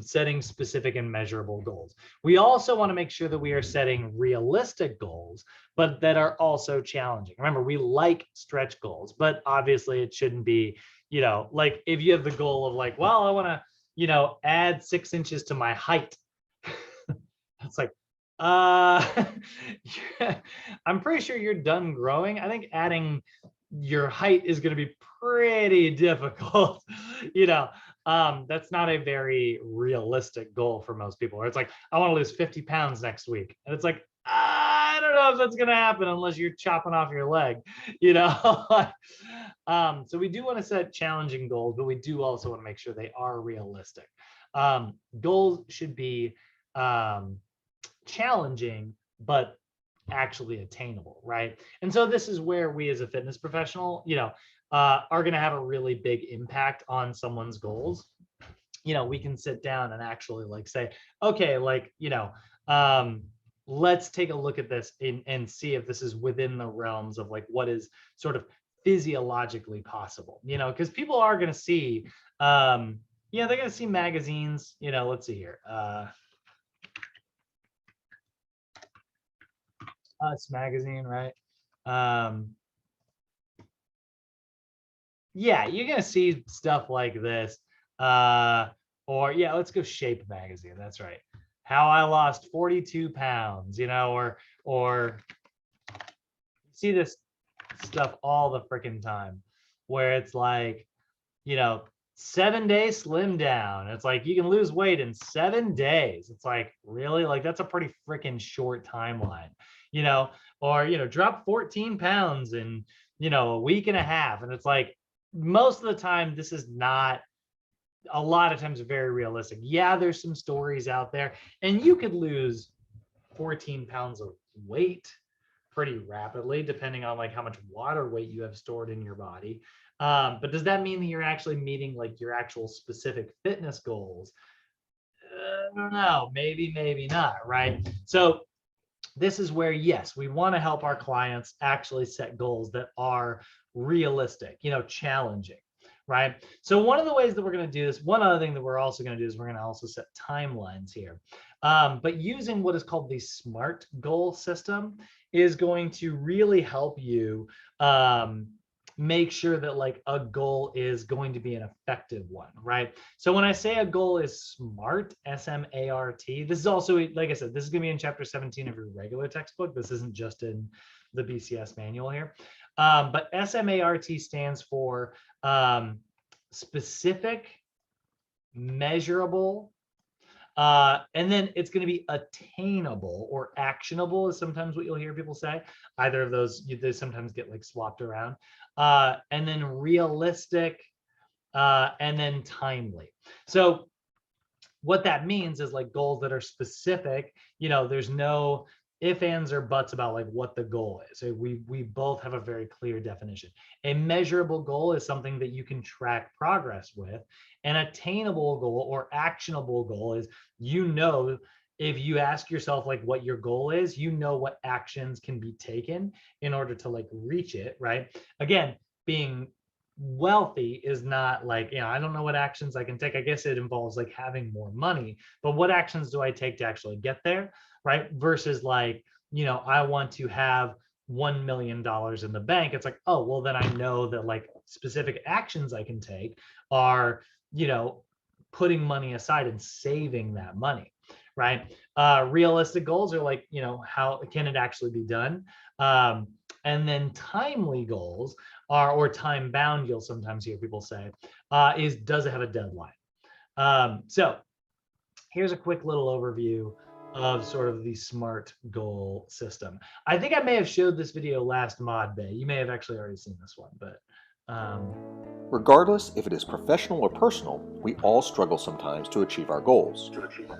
setting specific and measurable goals. We also want to make sure that we are setting realistic goals, but that are also challenging. Remember, we like stretch goals, but obviously it shouldn't be, you know, like if you have the goal of like, well, I want to, you know, add 6 inches to my height. It's like, I'm pretty sure you're done growing. I think adding your height is going to be pretty difficult. You know, that's not a very realistic goal for most people. Or it's like, I want to lose 50 pounds next week. And it's like, I don't know if that's going to happen unless you're chopping off your leg, you know? So we do want to set challenging goals, but we do also want to make sure they are realistic. Goals should be challenging, but actually attainable, right? And so this is where we as a fitness professional, you know, are going to have a really big impact on someone's goals. You know, we can sit down and actually like say, okay, like, you know, let's take a look at this and see if this is within the realms of like what is sort of physiologically possible, you know, because people are going to see, they're going to see magazines, you know, let's see here. Us magazine, right? Yeah, you're gonna see stuff like this. Or yeah, let's go Shape magazine. That's right. How I lost 42 pounds, you know, or see this stuff all the freaking time where it's like, you know, 7-day slim down. It's like you can lose weight in 7 days. It's like, really? Like that's a pretty freaking short timeline, you know, or, you know, drop 14 pounds in, you know, a week and a half. And it's like, most of the time, this is not, a lot of times very realistic. Yeah, there's some stories out there and you could lose 14 pounds of weight pretty rapidly, depending on like how much water weight you have stored in your body. But does that mean that you're actually meeting like your actual specific fitness goals? I don't know, maybe not, right? So this is where, yes, we want to help our clients actually set goals that are realistic, you know, challenging, right? So one of the ways that we're going to do this, one other thing that we're also going to do is we're going to also set timelines here. But using what is called the SMART goal system is going to really help you make sure that like a goal is going to be an effective one, right? So when I say a goal is SMART, S-M-A-R-T, this is also, like I said, this is going to be in chapter 17 of your regular textbook. This isn't just in the BCS manual here. But S-M-A-R-T stands for specific, measurable, And then it's going to be attainable or actionable is sometimes what you'll hear people say. Either of those, they sometimes get like swapped around. And then realistic, and then timely. So what that means is like goals that are specific, there's no if, ands, or buts about like what the goal is. So we both have a very clear definition. A measurable goal is something that you can track progress with. An attainable goal or actionable goal is, if you ask yourself like what your goal is, what actions can be taken in order to like reach it, right? Again, being wealthy is not like, I don't know what actions I can take. I guess it involves like having more money, but what actions do I take to actually get there, right? Versus like, I want to have $1 million in the bank. It's like, oh, well, then I know that like specific actions I can take are, putting money aside and saving that money, right? Realistic goals are like, how can it actually be done? And then timely goals are, or time bound, you'll sometimes hear people say, does it have a deadline? So here's a quick little overview of sort of the SMART goal system. I think I may have showed this video last mod bay. You may have actually already seen this one, but regardless if it is professional or personal, we all struggle sometimes to achieve our goals.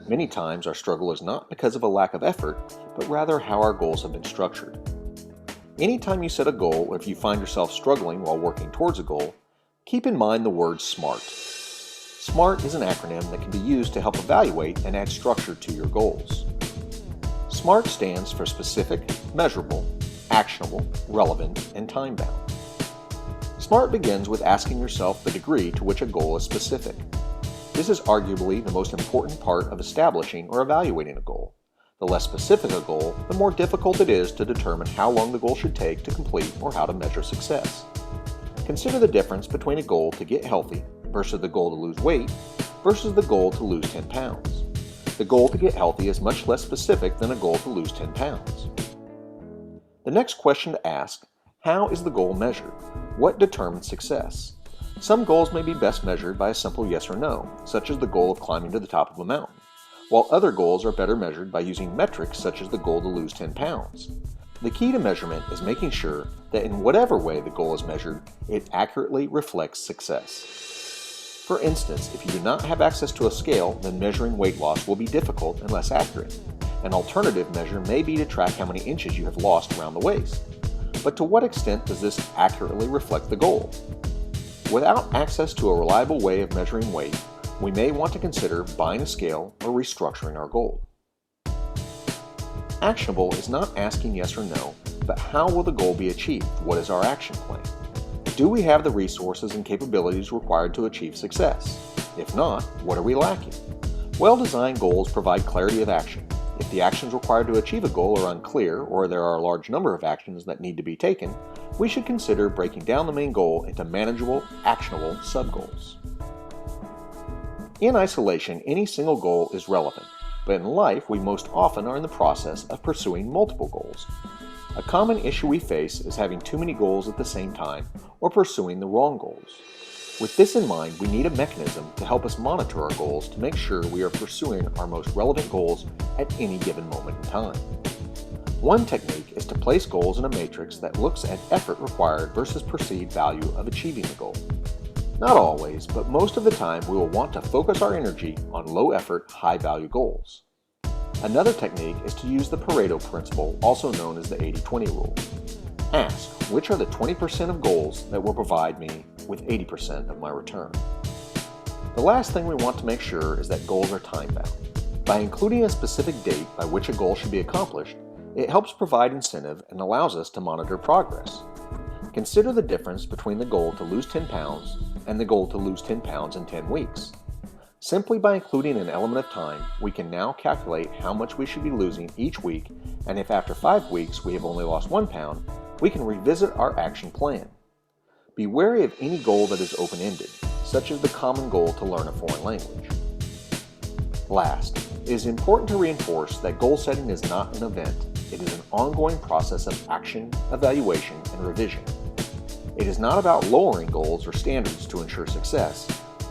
Many times our struggle is not because of a lack of effort, but rather how our goals have been structured. Anytime you set a goal, or if you find yourself struggling while working towards a goal, keep in mind the word SMART. SMART is an acronym that can be used to help evaluate and add structure to your goals. SMART stands for specific, measurable, actionable, relevant, and time-bound. SMART begins with asking yourself the degree to which a goal is specific. This is arguably the most important part of establishing or evaluating a goal. The less specific a goal, the more difficult it is to determine how long the goal should take to complete or how to measure success. Consider the difference between a goal to get healthy versus the goal to lose weight versus the goal to lose 10 pounds. The goal to get healthy is much less specific than a goal to lose 10 pounds. The next question to ask, how is the goal measured? What determines success? Some goals may be best measured by a simple yes or no, such as the goal of climbing to the top of a mountain, while other goals are better measured by using metrics such as the goal to lose 10 pounds. The key to measurement is making sure that in whatever way the goal is measured, it accurately reflects success. For instance, if you do not have access to a scale, then measuring weight loss will be difficult and less accurate. An alternative measure may be to track how many inches you have lost around the waist. But to what extent does this accurately reflect the goal? Without access to a reliable way of measuring weight, we may want to consider buying a scale or restructuring our goal. Actionable is not asking yes or no, but how will the goal be achieved? What is our action plan? Do we have the resources and capabilities required to achieve success? If not, what are we lacking? Well-designed goals provide clarity of action. If the actions required to achieve a goal are unclear, or there are a large number of actions that need to be taken, we should consider breaking down the main goal into manageable, actionable sub-goals. In isolation, any single goal is relevant, but in life we most often are in the process of pursuing multiple goals. A common issue we face is having too many goals at the same time or pursuing the wrong goals. With this in mind, we need a mechanism to help us monitor our goals to make sure we are pursuing our most relevant goals at any given moment in time. One technique is to place goals in a matrix that looks at effort required versus perceived value of achieving the goal. Not always, but most of the time we will want to focus our energy on low-effort, high-value goals. Another technique is to use the Pareto Principle, also known as the 80-20 rule. Ask, which are the 20% of goals that will provide me with 80% of my return? The last thing we want to make sure is that goals are time-bound. By including a specific date by which a goal should be accomplished, it helps provide incentive and allows us to monitor progress. Consider the difference between the goal to lose 10 pounds and the goal to lose 10 pounds in 10 weeks. Simply by including an element of time, we can now calculate how much we should be losing each week, and if after 5 weeks we have only lost 1 pound, we can revisit our action plan. Be wary of any goal that is open-ended, such as the common goal to learn a foreign language. Last, it is important to reinforce that goal setting is not an event. It is an ongoing process of action, evaluation, and revision. It is not about lowering goals or standards to ensure success.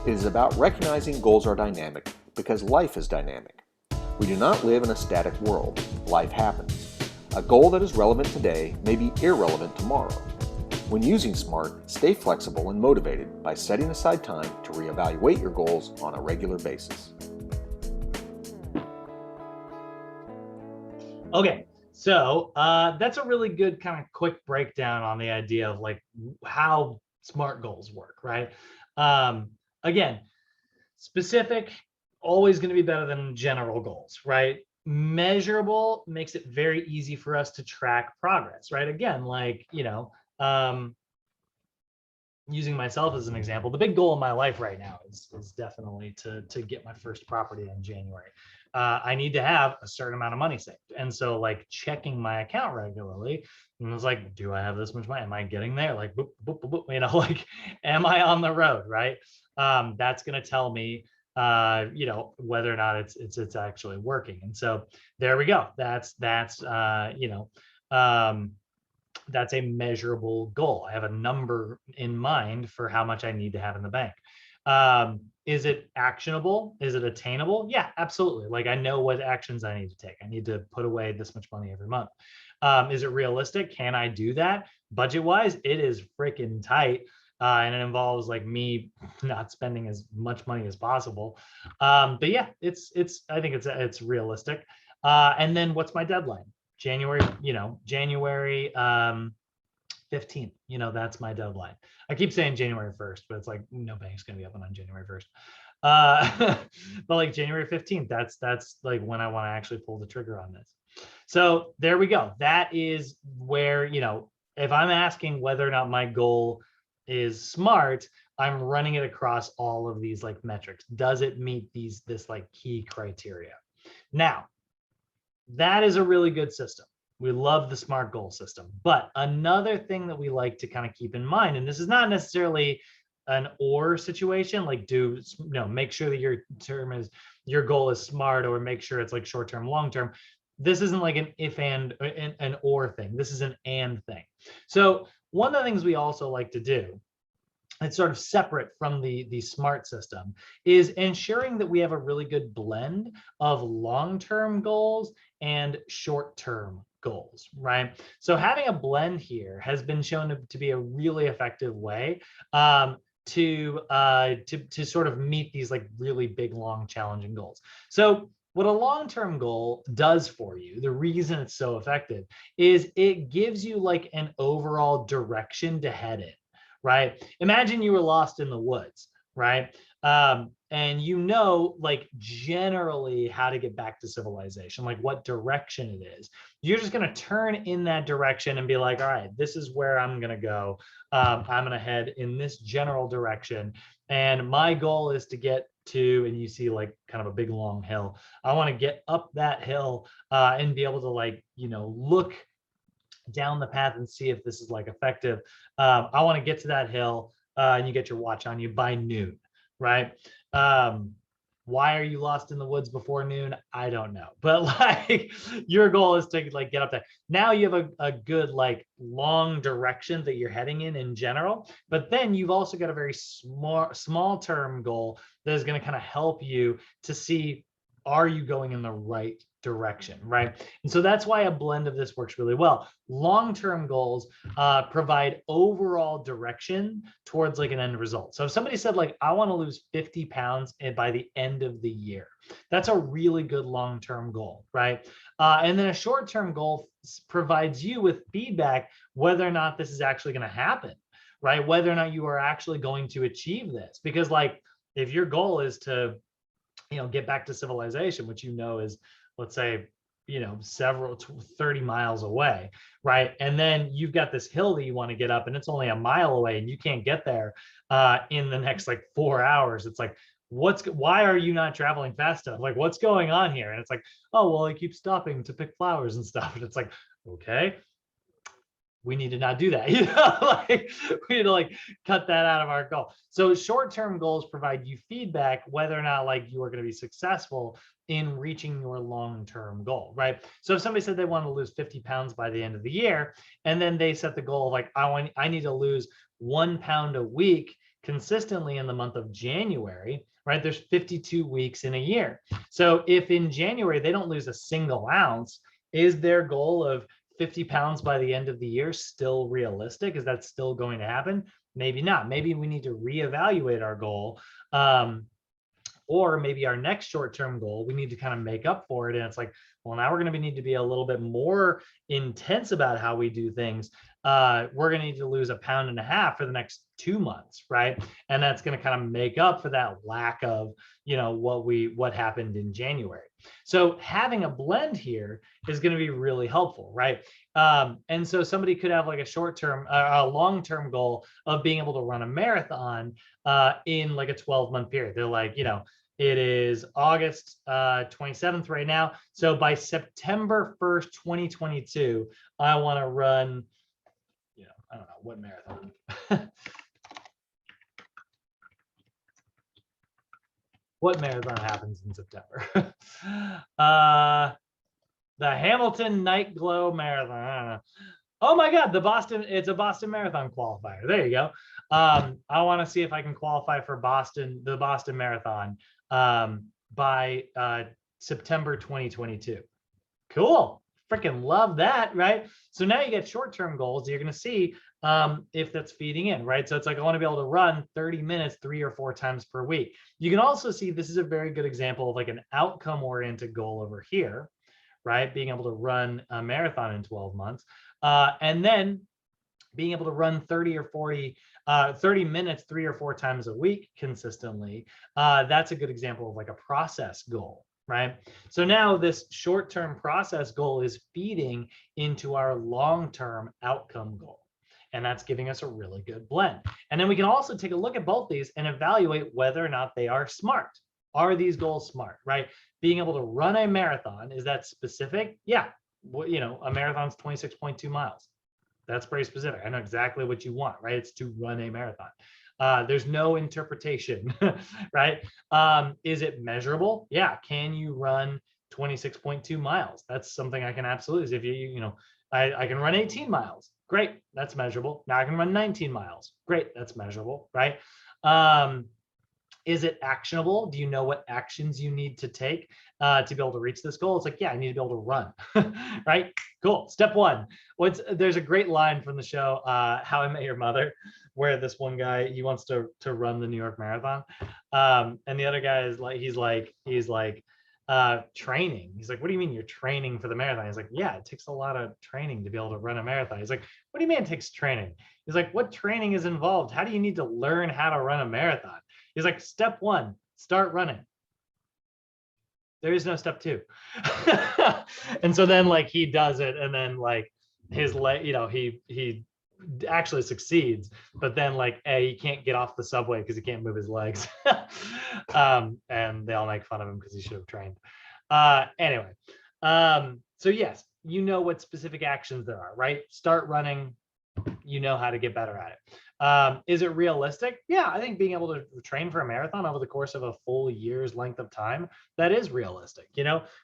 It is about recognizing goals are dynamic, because life is dynamic. We do not live in a static world. Life happens. A goal that is relevant today may be irrelevant tomorrow. When using SMART, stay flexible and motivated by setting aside time to reevaluate your goals on a regular basis. Okay, so that's a really good kind of quick breakdown on the idea of like how SMART goals work, right? Again, specific, always going to be better than general goals, right? Measurable makes it very easy for us to track progress, right? Again, like, using myself as an example, the big goal in my life right now is definitely to get my first property in January. I need to have a certain amount of money saved. And so like checking my account regularly, and it's like, do I have this much money? Am I getting there? Like, boop, boop, boop, boop, like, am I on the road, right? That's going to tell me, whether or not it's actually working. And so there we go. That's a measurable goal. I have a number in mind for how much I need to have in the bank. Is it actionable? Is it attainable? Yeah, absolutely. Like I know what actions I need to take. I need to put away this much money every month. Is it realistic? Can I do that? Budget-wise, it is freaking tight. And it involves like me not spending as much money as possible. But yeah, I think it's realistic. And then what's my deadline? January 15th, that's my deadline. I keep saying January 1st, but it's like no bank's gonna be open on January 1st. But like January 15th, that's like when I want to actually pull the trigger on this. So there we go. That is where, if I'm asking whether or not my goal is SMART, I'm running it across all of these like metrics. Does it meet this like key criteria? Now, that is a really good system. We love the SMART goal system. But another thing that we like to kind of keep in mind, and this is not necessarily an or situation, like make sure that your goal is SMART, or make sure it's like short-term, long-term. This isn't like an if and an or thing. This is an and thing. So one of the things we also like to do, it's sort of separate from the SMART system, is ensuring that we have a really good blend of long-term goals and short-term goals, right? So having a blend here has been shown to be a really effective way to sort of meet these like really big, long, challenging goals. So what a long-term goal does for you, the reason it's so effective, is it gives you like an overall direction to head in. Right? Imagine you were lost in the woods, right? And like generally how to get back to civilization, like what direction it is. You're just going to turn in that direction and be like, all right, this is where I'm going to go. I'm going to head in this general direction. And my goal is to get to, and you see like kind of a big long hill. I want to get up that hill and be able to like, look down the path and see if this is like effective. I want to get to that hill and you get your watch on you by noon, right? Why are you lost in the woods before noon? I don't know, but like your goal is to like get up there. Now you have a good like long direction that you're heading in general, but then you've also got a very small term goal that is going to kind of help you to see, are you going in the right direction, right? And so that's why a blend of this works really well. Long-term goals provide overall direction towards like an end result. So if somebody said like, I want to lose 50 pounds by the end of the year, that's a really good long-term goal, right? And then a short-term goal provides you with feedback whether or not this is actually going to happen, right? Whether or not you are actually going to achieve this. Because like, if your goal is to, get back to civilization, which is, let's say, 30 miles away, right? And then you've got this hill that you want to get up and it's only a mile away and you can't get there in the next like 4 hours. It's like, why are you not traveling fast enough? Like, what's going on here? And it's like, oh, well, I keep stopping to pick flowers and stuff. And it's like, okay, we need to not do that. Like we need to like cut that out of our goal. So short-term goals provide you feedback whether or not like you are going to be successful in reaching your long-term goal, right? So if somebody said they want to lose 50 pounds by the end of the year, and then they set the goal of like, I need to lose 1 pound a week consistently in the month of January, right? There's 52 weeks in a year. So if in January they don't lose a single ounce, is their goal of 50 pounds by the end of the year still realistic? Is that still going to happen? Maybe not. Maybe we need to reevaluate our goal. Or maybe our next short-term goal, we need to kind of make up for it. And it's like, well, now we're going to need to be a little bit more intense about how we do things. We're going to need to lose 1.5 pounds for the next 2 months, right? And that's going to kind of make up for that lack of, what happened in January. So having a blend here is going to be really helpful, right? And so somebody could have like a short-term, a long-term goal of being able to run a marathon in like a 12-month period. They're like, it is August 27th right now. So by September 1st, 2022, I want to run, I don't know what marathon. What marathon happens in September? The Hamilton Night Glow Marathon. I don't know. Oh my God, it's a Boston Marathon qualifier. There you go. I want to see if I can qualify for the Boston Marathon by September 2022. Cool. Freaking love that, right? So now you get short-term goals. You're going to see if that's feeding in, right? So it's like, I want to be able to run 30 minutes 3 or 4 times per week. You can also see this is a very good example of like an outcome-oriented goal over here, right? Being able to run a marathon in 12 months. And then being able to run 30 minutes 3 or 4 times a week consistently. That's a good example of like a process goal, right? So now this short-term process goal is feeding into our long-term outcome goal. And that's giving us a really good blend. And then we can also take a look at both these and evaluate whether or not they are smart. Are these goals smart, right? Being able to run a marathon, is that specific? Yeah. A marathon's 26.2 miles. That's very specific. I know exactly what you want, right? It's to run a marathon. There's no interpretation, right? Is it measurable? Yeah. Can you run 26.2 miles? That's something I can absolutely. If I can run 18 miles. Great. That's measurable. Now I can run 19 miles. Great. That's measurable, right? Is it actionable? Do you know what actions you need to take to be able to reach this goal? It's like, yeah, I need to be able to run, right? Cool. Step one. There's a great line from the show, How I Met Your Mother, where this one guy, he wants to run the New York Marathon. And the other guy is like, he's like, training. He's like, what do you mean you're training for the marathon? He's like, yeah, it takes a lot of training to be able to run a marathon. He's like, what do you mean it takes training? He's like, what training is involved? How do you need to learn how to run a marathon? He's like, step one, start running. There is no step two. And so then like he does it, and then like his leg, he actually succeeds, but then like he can't get off the subway because he can't move his legs. And they all make fun of him because he should have trained. Anyway, so yes, you know what specific actions there are, right? Start running. You know how to get better at it. Is it realistic? Yeah, I think being able to train for a marathon over the course of a full year's length of time, that is realistic.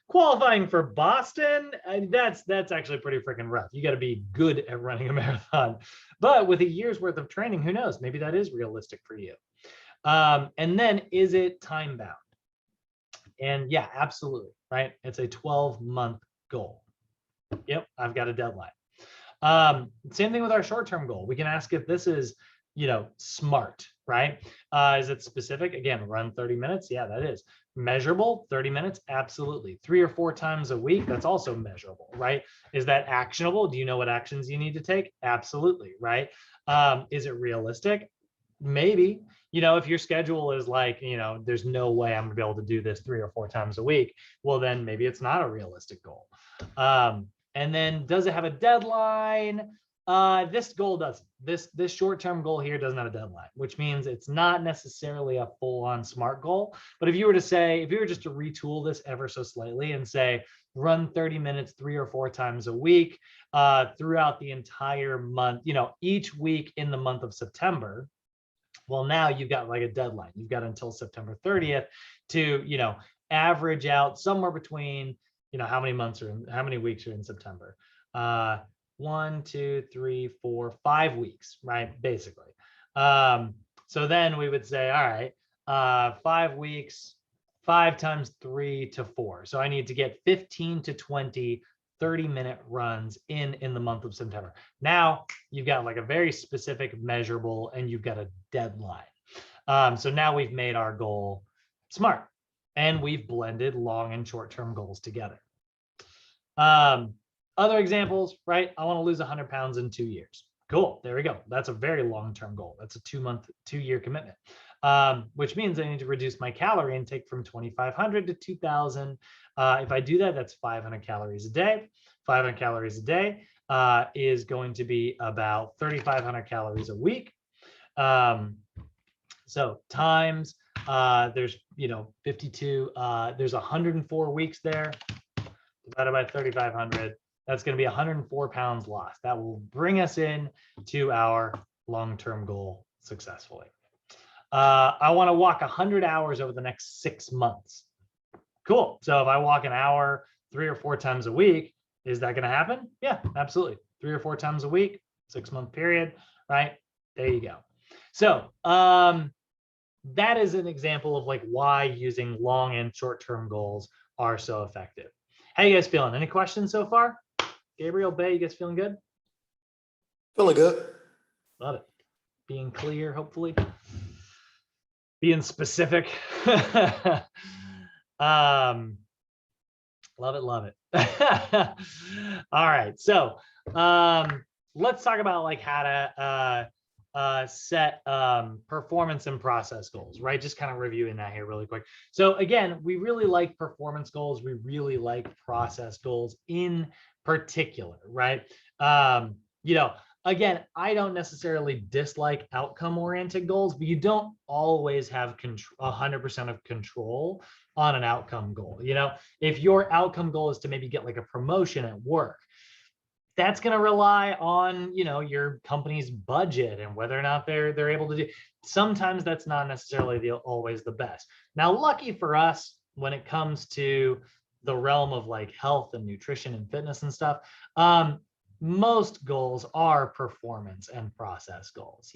Qualifying for Boston, that's actually pretty freaking rough. You got to be good at running a marathon. But with a year's worth of training, who knows? Maybe that is realistic for you. And then, is it time bound? And yeah, absolutely, right? It's a 12-month goal. Yep, I've got a deadline. Same thing with our short-term goal. We can ask if this is, smart, right? Is it specific? Again, run 30 minutes. Yeah, that is. Measurable, 30 minutes. Absolutely. 3 or 4 times a week. That's also measurable, right? Is that actionable? Do you know what actions you need to take? Absolutely, right? Is it realistic? Maybe. If your schedule is like, there's no way I'm gonna be able to do this 3 or 4 times a week, well, then maybe it's not a realistic goal. And then, does it have a deadline? This goal doesn't. This short-term goal here doesn't have a deadline, which means it's not necessarily a full-on SMART goal. But if you were just to retool this ever so slightly and say, run 30 minutes 3 or 4 times a week throughout the entire month, each week in the month of September, well, now you've got like a deadline. You've got until September 30th to, average out somewhere between, how many weeks are in September? 1, 2, 3, 4, 5 weeks, right? Basically. So then we would say, all right, 5 weeks, 5 times 3 to 4. So I need to get 15 to 20 30-minute runs in the month of September. Now you've got like a very specific measurable and you've got a deadline. So now we've made our goal smart and we've blended long and short-term goals together. Other examples, right? I want to lose 100 pounds in 2 years. Cool. There we go. That's a very long-term goal. That's a 2-year commitment, which means I need to reduce my calorie intake from 2,500 to 2,000. If I do that, that's 500 calories a day. 500 calories a day is going to be about 3,500 calories a week. So times, there's, 52, there's 104 weeks there, divided by 3,500. That's going to be 104 pounds lost. That will bring us in to our long-term goal successfully. I want to walk 100 hours over the next 6 months. Cool. So if I walk an hour 3 or 4 times a week, is that going to happen? Yeah, absolutely. 3 or 4 times a week, 6-month period, right? There you go. So that is an example of like why using long and short-term goals are so effective. How you guys feeling? Any questions so far? Gabriel, Bay, you guys feeling good? Feeling good. Love it. Being clear, hopefully. Being specific. Love it, love it. All right, so let's talk about like how to set performance and process goals, right? Just kind of reviewing that here really quick. So again, we really like performance goals. We really like process goals in particular, right? Again, I don't necessarily dislike outcome-oriented goals, but you don't always have 100% of control on an outcome goal. If your outcome goal is to maybe get like a promotion at work, that's going to rely on, your company's budget and whether or not they're able to do. Sometimes that's not necessarily always the best. Now, lucky for us, when it comes to the realm of like health and nutrition and fitness and stuff, most goals are performance and process goals,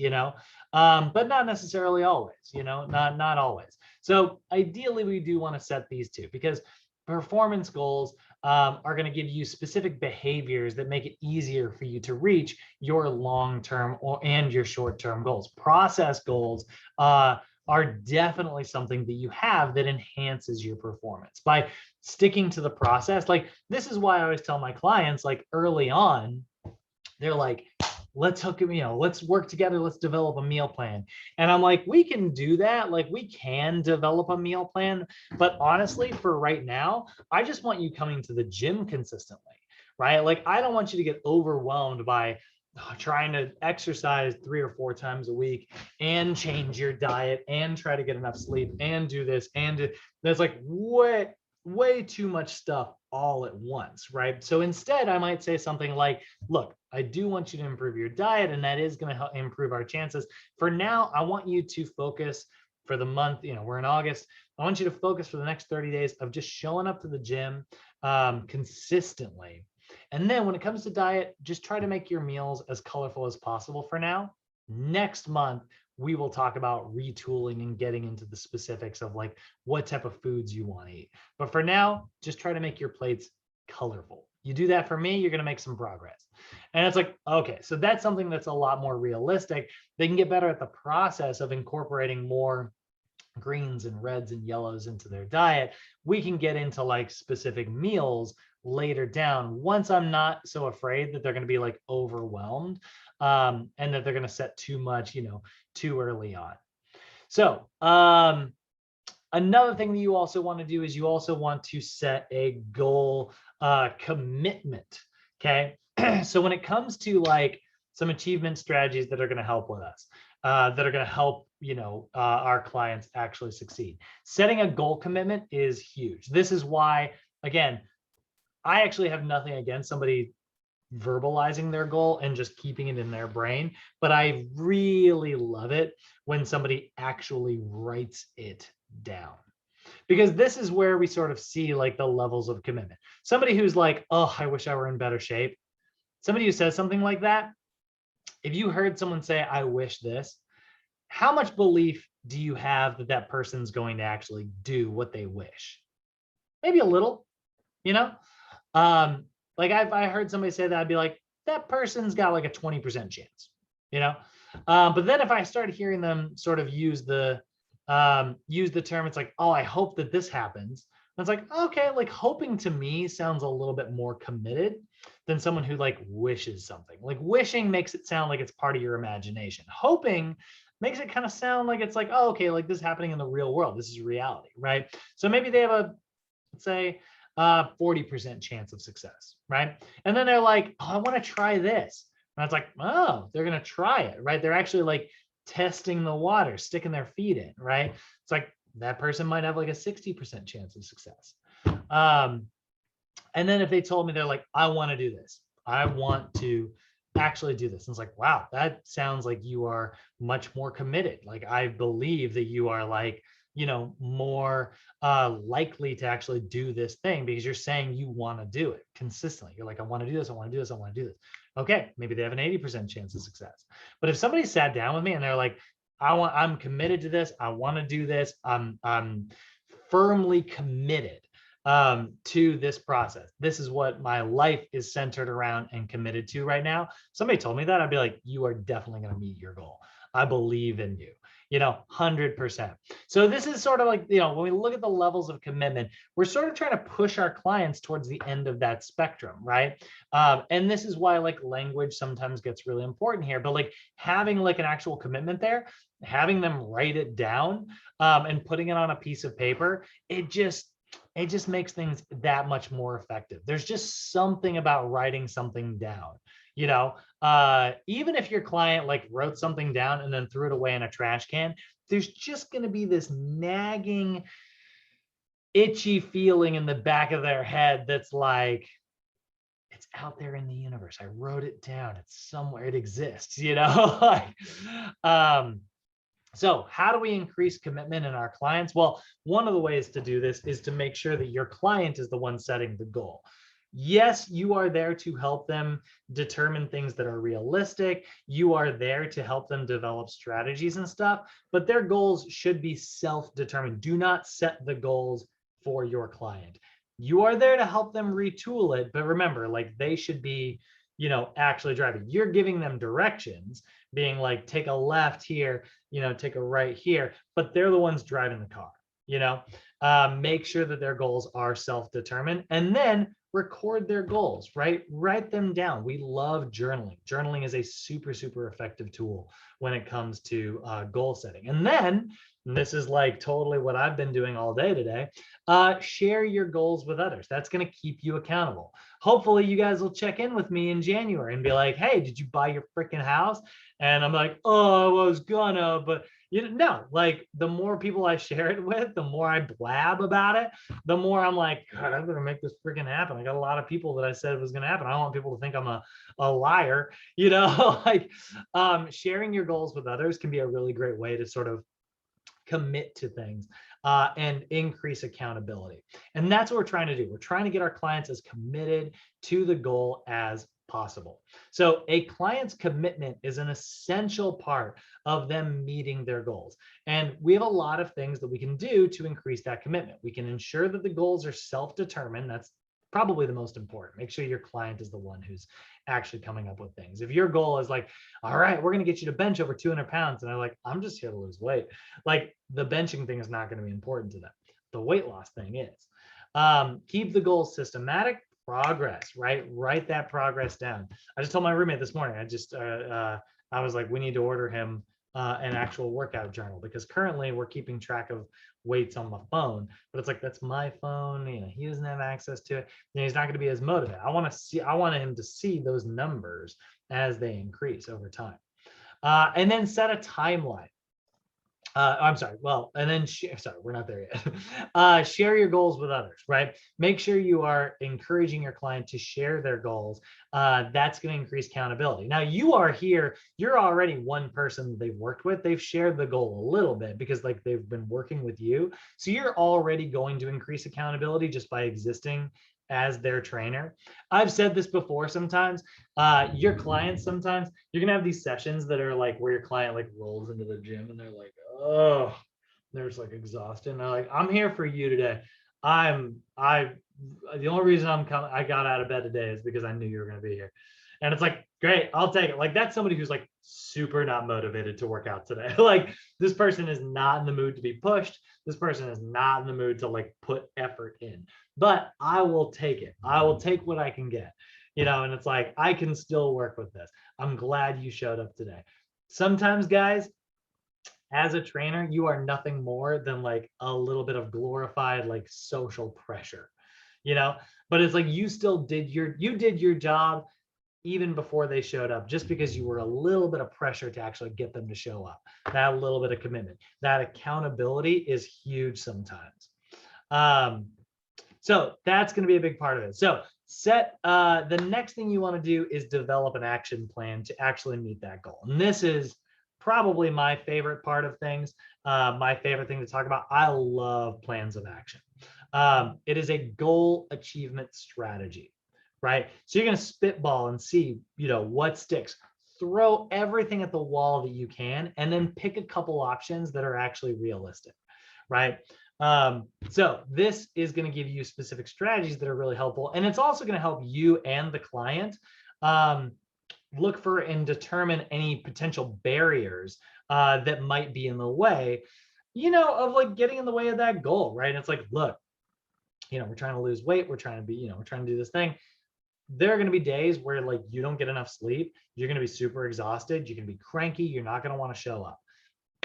but not necessarily always, not always. So ideally, we do want to set these two because performance goals are going to give you specific behaviors that make it easier for you to reach your long-term and your short-term goals. Process goals are definitely something that you have that enhances your performance by sticking to the process. Like, this is why I always tell my clients, like early on, they're like, let's let's work together. Let's develop a meal plan. And I'm like, we can do that. Like, we can develop a meal plan. But honestly, for right now, I just want you coming to the gym consistently, right? Like, I don't want you to get overwhelmed by trying to exercise 3 or 4 times a week and change your diet and try to get enough sleep and do this and that's like way too much stuff all at once, right? So instead, I might say something like, look, I do want you to improve your diet, and that is going to help improve our chances. For now, I want you to focus for the month, we're in August. I want you to focus for the next 30 days of just showing up to the gym consistently. And then when it comes to diet, just try to make your meals as colorful as possible for now. Next month, we will talk about retooling and getting into the specifics of like what type of foods you want to eat. But for now, just try to make your plates colorful. You do that for me, you're going to make some progress. And it's like, okay, so that's something that's a lot more realistic. They can get better at the process of incorporating more greens and reds and yellows into their diet. We can get into like specific meals later down once I'm not so afraid that they're going to be like overwhelmed and that they're going to set too much, too early on. So another thing that you also want to do is you also want to set a goal commitment. Okay. So when it comes to like some achievement strategies that are going to help with us, that are going to help, our clients actually succeed. Setting a goal commitment is huge. This is why, again, I actually have nothing against somebody verbalizing their goal and just keeping it in their brain, but I really love it when somebody actually writes it down, because this is where we sort of see like the levels of commitment. Somebody who's like, oh, I wish I were in better shape. Somebody who says something like that, if you heard someone say, I wish this, how much belief do you have that that person's going to actually do what they wish? Maybe a little, you know? Like I heard somebody say that, I'd be like, that person's got like a 20% chance, you know? But then if I started hearing them sort of use the term, it's like, oh, I hope that this happens. And it's like, okay, like hoping to me sounds a little bit more committed than someone who like wishes something. Like wishing makes it sound like it's part of your imagination. Hoping makes it kind of sound like it's like, oh, okay, like this is happening in the real world. This is reality, right? So maybe they have a, let's say, 40% chance of success, right? And then they're like, oh, I want to try this. And it's like, oh, they're going to try it, right? They're actually like testing the water, sticking their feet in, right? It's like that person might have like a 60% chance of success. And then if they told me, they're like, I want to do this. I want to actually do this. And it's like, wow, that sounds like you are much more committed. Like, I believe that you are like, you know, more likely to actually do this thing because you're saying you want to do it consistently. You're like, I want to do this. I want to do this. I want to do this. Okay, maybe they have an 80% chance of success. But if somebody sat down with me and they're like, I'm committed to this. I want to do this. I'm firmly committed to this process. This is what my life is centered around and committed to right now. Somebody told me that, I'd be like, you are definitely going to meet your goal. I believe in you, you know, 100%. So this is sort of like, you know, when we look at the levels of commitment, we're sort of trying to push our clients towards the end of that spectrum, right? And this is why like language sometimes gets really important here, but like having like an actual commitment there, having them write it down and putting it on a piece of paper, it just makes things that much more effective. There's just something about writing something down, you know, even if your client like wrote something down and then threw it away in a trash can, there's just going to be this nagging, itchy feeling in the back of their head that's like, it's out there in the universe. I wrote it down. It's somewhere. It exists, you know. Like, so how do we increase commitment in our clients? Well, one of the ways to do this is to make sure that your client is the one setting the goal. Yes, you are there to help them determine things that are realistic. You are there to help them develop strategies and stuff, but their goals should be self-determined. Do not set the goals for your client. You are there to help them retool it, but remember, like they should be, you know, actually driving. You're giving them directions, being like, take a left here, you know, take a right here, but they're the ones driving the car, you know. Make sure that their goals are self-determined, and then record their goals, right? Write them down. We love journaling. Journaling is a super, super effective tool when it comes to goal setting. And then, and this is like totally what I've been doing all day today, share your goals with others. That's going to keep you accountable. Hopefully you guys will check in with me in January and be like, hey, did you buy your freaking house? And I'm like, oh, I was gonna, but you know, like the more people I share it with, the more I blab about it, the more I'm like, God, I'm gonna make this freaking happen. I got a lot of people that I said it was gonna happen. I don't want people to think I'm a liar, you know. Like sharing your goals with others can be a really great way to sort of commit to things and increase accountability. And that's what we're trying to do. We're trying to get our clients as committed to the goal as possible. So a client's commitment is an essential part of them meeting their goals. And we have a lot of things that we can do to increase that commitment. We can ensure that the goals are self-determined. That's probably the most important. Make sure your client is the one who's actually coming up with things. If your goal is like, all right, we're going to get you to bench over 200 pounds. And they're like, I'm just here to lose weight. Like the benching thing is not going to be important to them. The weight loss thing is. Keep the goals systematic. Progress, right? Write that progress down. I just told my roommate this morning, I was like, we need to order him an actual workout journal because currently we're keeping track of weights on my phone, but it's like, that's my phone, you know, he doesn't have access to it. You know, he's not going to be as motivated. I want him to see those numbers as they increase over time. And then set a timeline. I'm sorry. Well, and then sorry, we're not there yet. Share your goals with others, right? Make sure you are encouraging your client to share their goals. That's going to increase accountability. Now you are here. You're already one person that they've worked with. They've shared the goal a little bit because like they've been working with you. So you're already going to increase accountability just by existing as their trainer. I've said this before sometimes. Your clients, sometimes you're gonna have these sessions that are like where your client like rolls into the gym and they're like, oh, they're just like exhausted. And they're like, I'm here for you today. The only reason I got out of bed today is because I knew you were going to be here. And it's like, great, I'll take it. Like, that's somebody who's like super not motivated to work out today. Like, this person is not in the mood to be pushed. This person is not in the mood to like put effort in, but I will take it. I will take what I can get, and it's like, I can still work with this. I'm glad you showed up today. Sometimes, guys, as a trainer, you are nothing more than like a little bit of glorified like social pressure, but it's like you still did your job even before they showed up, just because you were a little bit of pressure to actually get them to show up. That little bit of commitment, that accountability is huge sometimes. So that's going to be a big part of it. So the next thing you want to do is develop an action plan to actually meet that goal. And this is probably my favorite part of things. My favorite thing to talk about. I love plans of action. It is a goal achievement strategy, right? So you're going to spitball and see, what sticks. Throw everything at the wall that you can, and then pick a couple options that are actually realistic, right? So this is going to give you specific strategies that are really helpful. And it's also going to help you and the client look for and determine any potential barriers that might be in the way, of like getting in the way of that goal, right? And it's like, look, we're trying to lose weight. We're trying to we're trying to do this thing. There are going to be days where like you don't get enough sleep. You're going to be super exhausted. You're going to be cranky. You're not going to want to show up.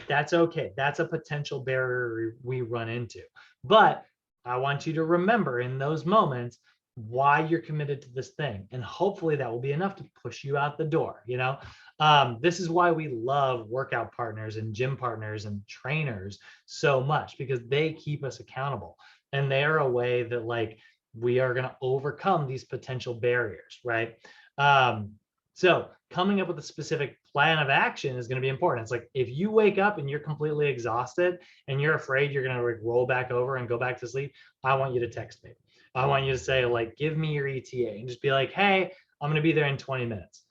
That's okay. That's a potential barrier we run into. But I want you to remember in those moments why you're committed to this thing. And hopefully that will be enough to push you out the door. This is why we love workout partners and gym partners and trainers so much, because they keep us accountable. And they're a way that like we are going to overcome these potential barriers, right? So coming up with a specific plan of action is going to be important. It's like, if you wake up and you're completely exhausted and you're afraid you're going to like roll back over and go back to sleep, I want you to text me. I want you to say like, give me your ETA, and just be like, hey, I'm going to be there in 20 minutes.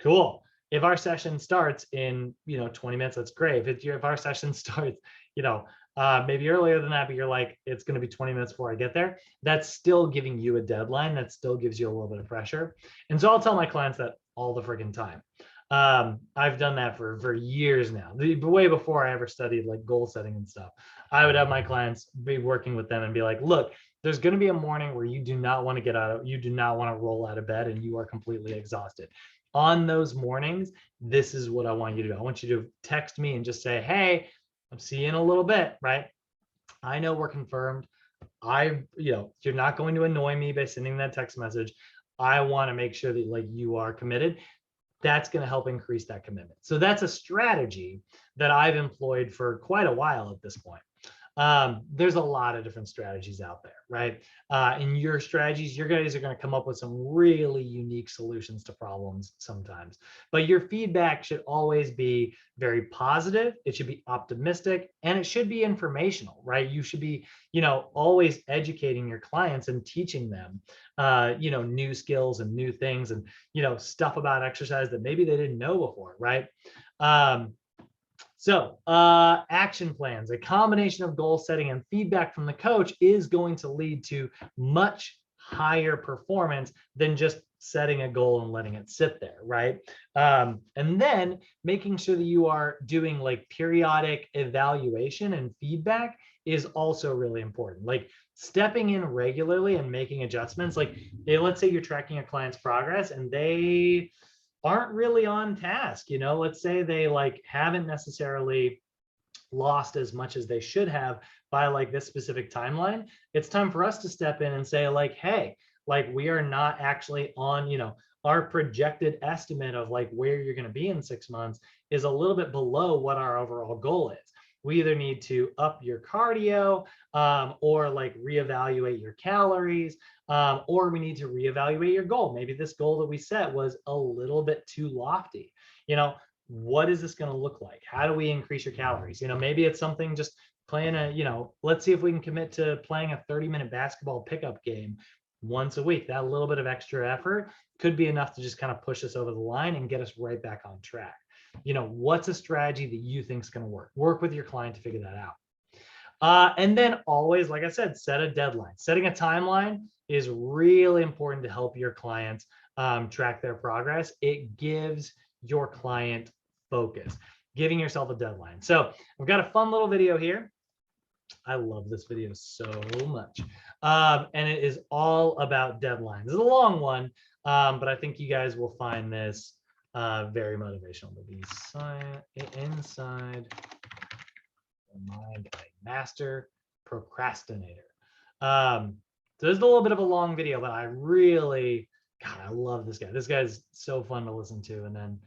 Cool. If our session starts in, 20 minutes, that's great. If our session starts, maybe earlier than that, but you're like, it's going to be 20 minutes before I get there, that's still giving you a deadline. That still gives you a little bit of pressure. And so I'll tell my clients that all the freaking time. I've done that for years now, way before I ever studied like goal setting and stuff. I would have my clients be working with them and be like, look, there's going to be a morning where you do not want to roll out of bed and you are completely exhausted. On those mornings, this is what I want you to do. I want you to text me and just say, hey, I'll see you in a little bit, right? I know we're confirmed. You're not going to annoy me by sending that text message. I want to make sure that like you are committed. That's going to help increase that commitment. So that's a strategy that I've employed for quite a while at this point. There's a lot of different strategies out there, right? In your strategies, your guys are going to come up with some really unique solutions to problems sometimes, but your feedback should always be very positive. It should be optimistic, and it should be informational, right? You should be, always educating your clients and teaching them, new skills and new things and, stuff about exercise that maybe they didn't know before, right? So action plans, a combination of goal setting and feedback from the coach is going to lead to much higher performance than just setting a goal and letting it sit there, right? And then making sure that you are doing like periodic evaluation and feedback is also really important. Like stepping in regularly and making adjustments. Like, let's say you're tracking a client's progress and they aren't really on task. Let's say they like haven't necessarily lost as much as they should have by like this specific timeline. It's time for us to step in and say like, hey, like we are not actually on, our projected estimate of like where you're going to be in 6 months is a little bit below what our overall goal is. We either need to up your cardio or like reevaluate your calories, or we need to reevaluate your goal. Maybe this goal that we set was a little bit too lofty. What is this going to look like? How do we increase your calories? Maybe it's something just playing let's see if we can commit to playing a 30-minute basketball pickup game once a week. That little bit of extra effort could be enough to just kind of push us over the line and get us right back on track. what's a strategy that you think is going to work? Work with your client to figure that out. And then always, like I said, set a deadline. Setting a timeline is really important to help your clients track their progress. It gives your client focus, giving yourself a deadline. So we've got a fun little video here. I love this video so much. And it is all about deadlines. It's a long one, but I think you guys will find this very motivational. Inside the mind of a master procrastinator. So this is a little bit of a long video, but I love this guy. This guy's so fun to listen to. And then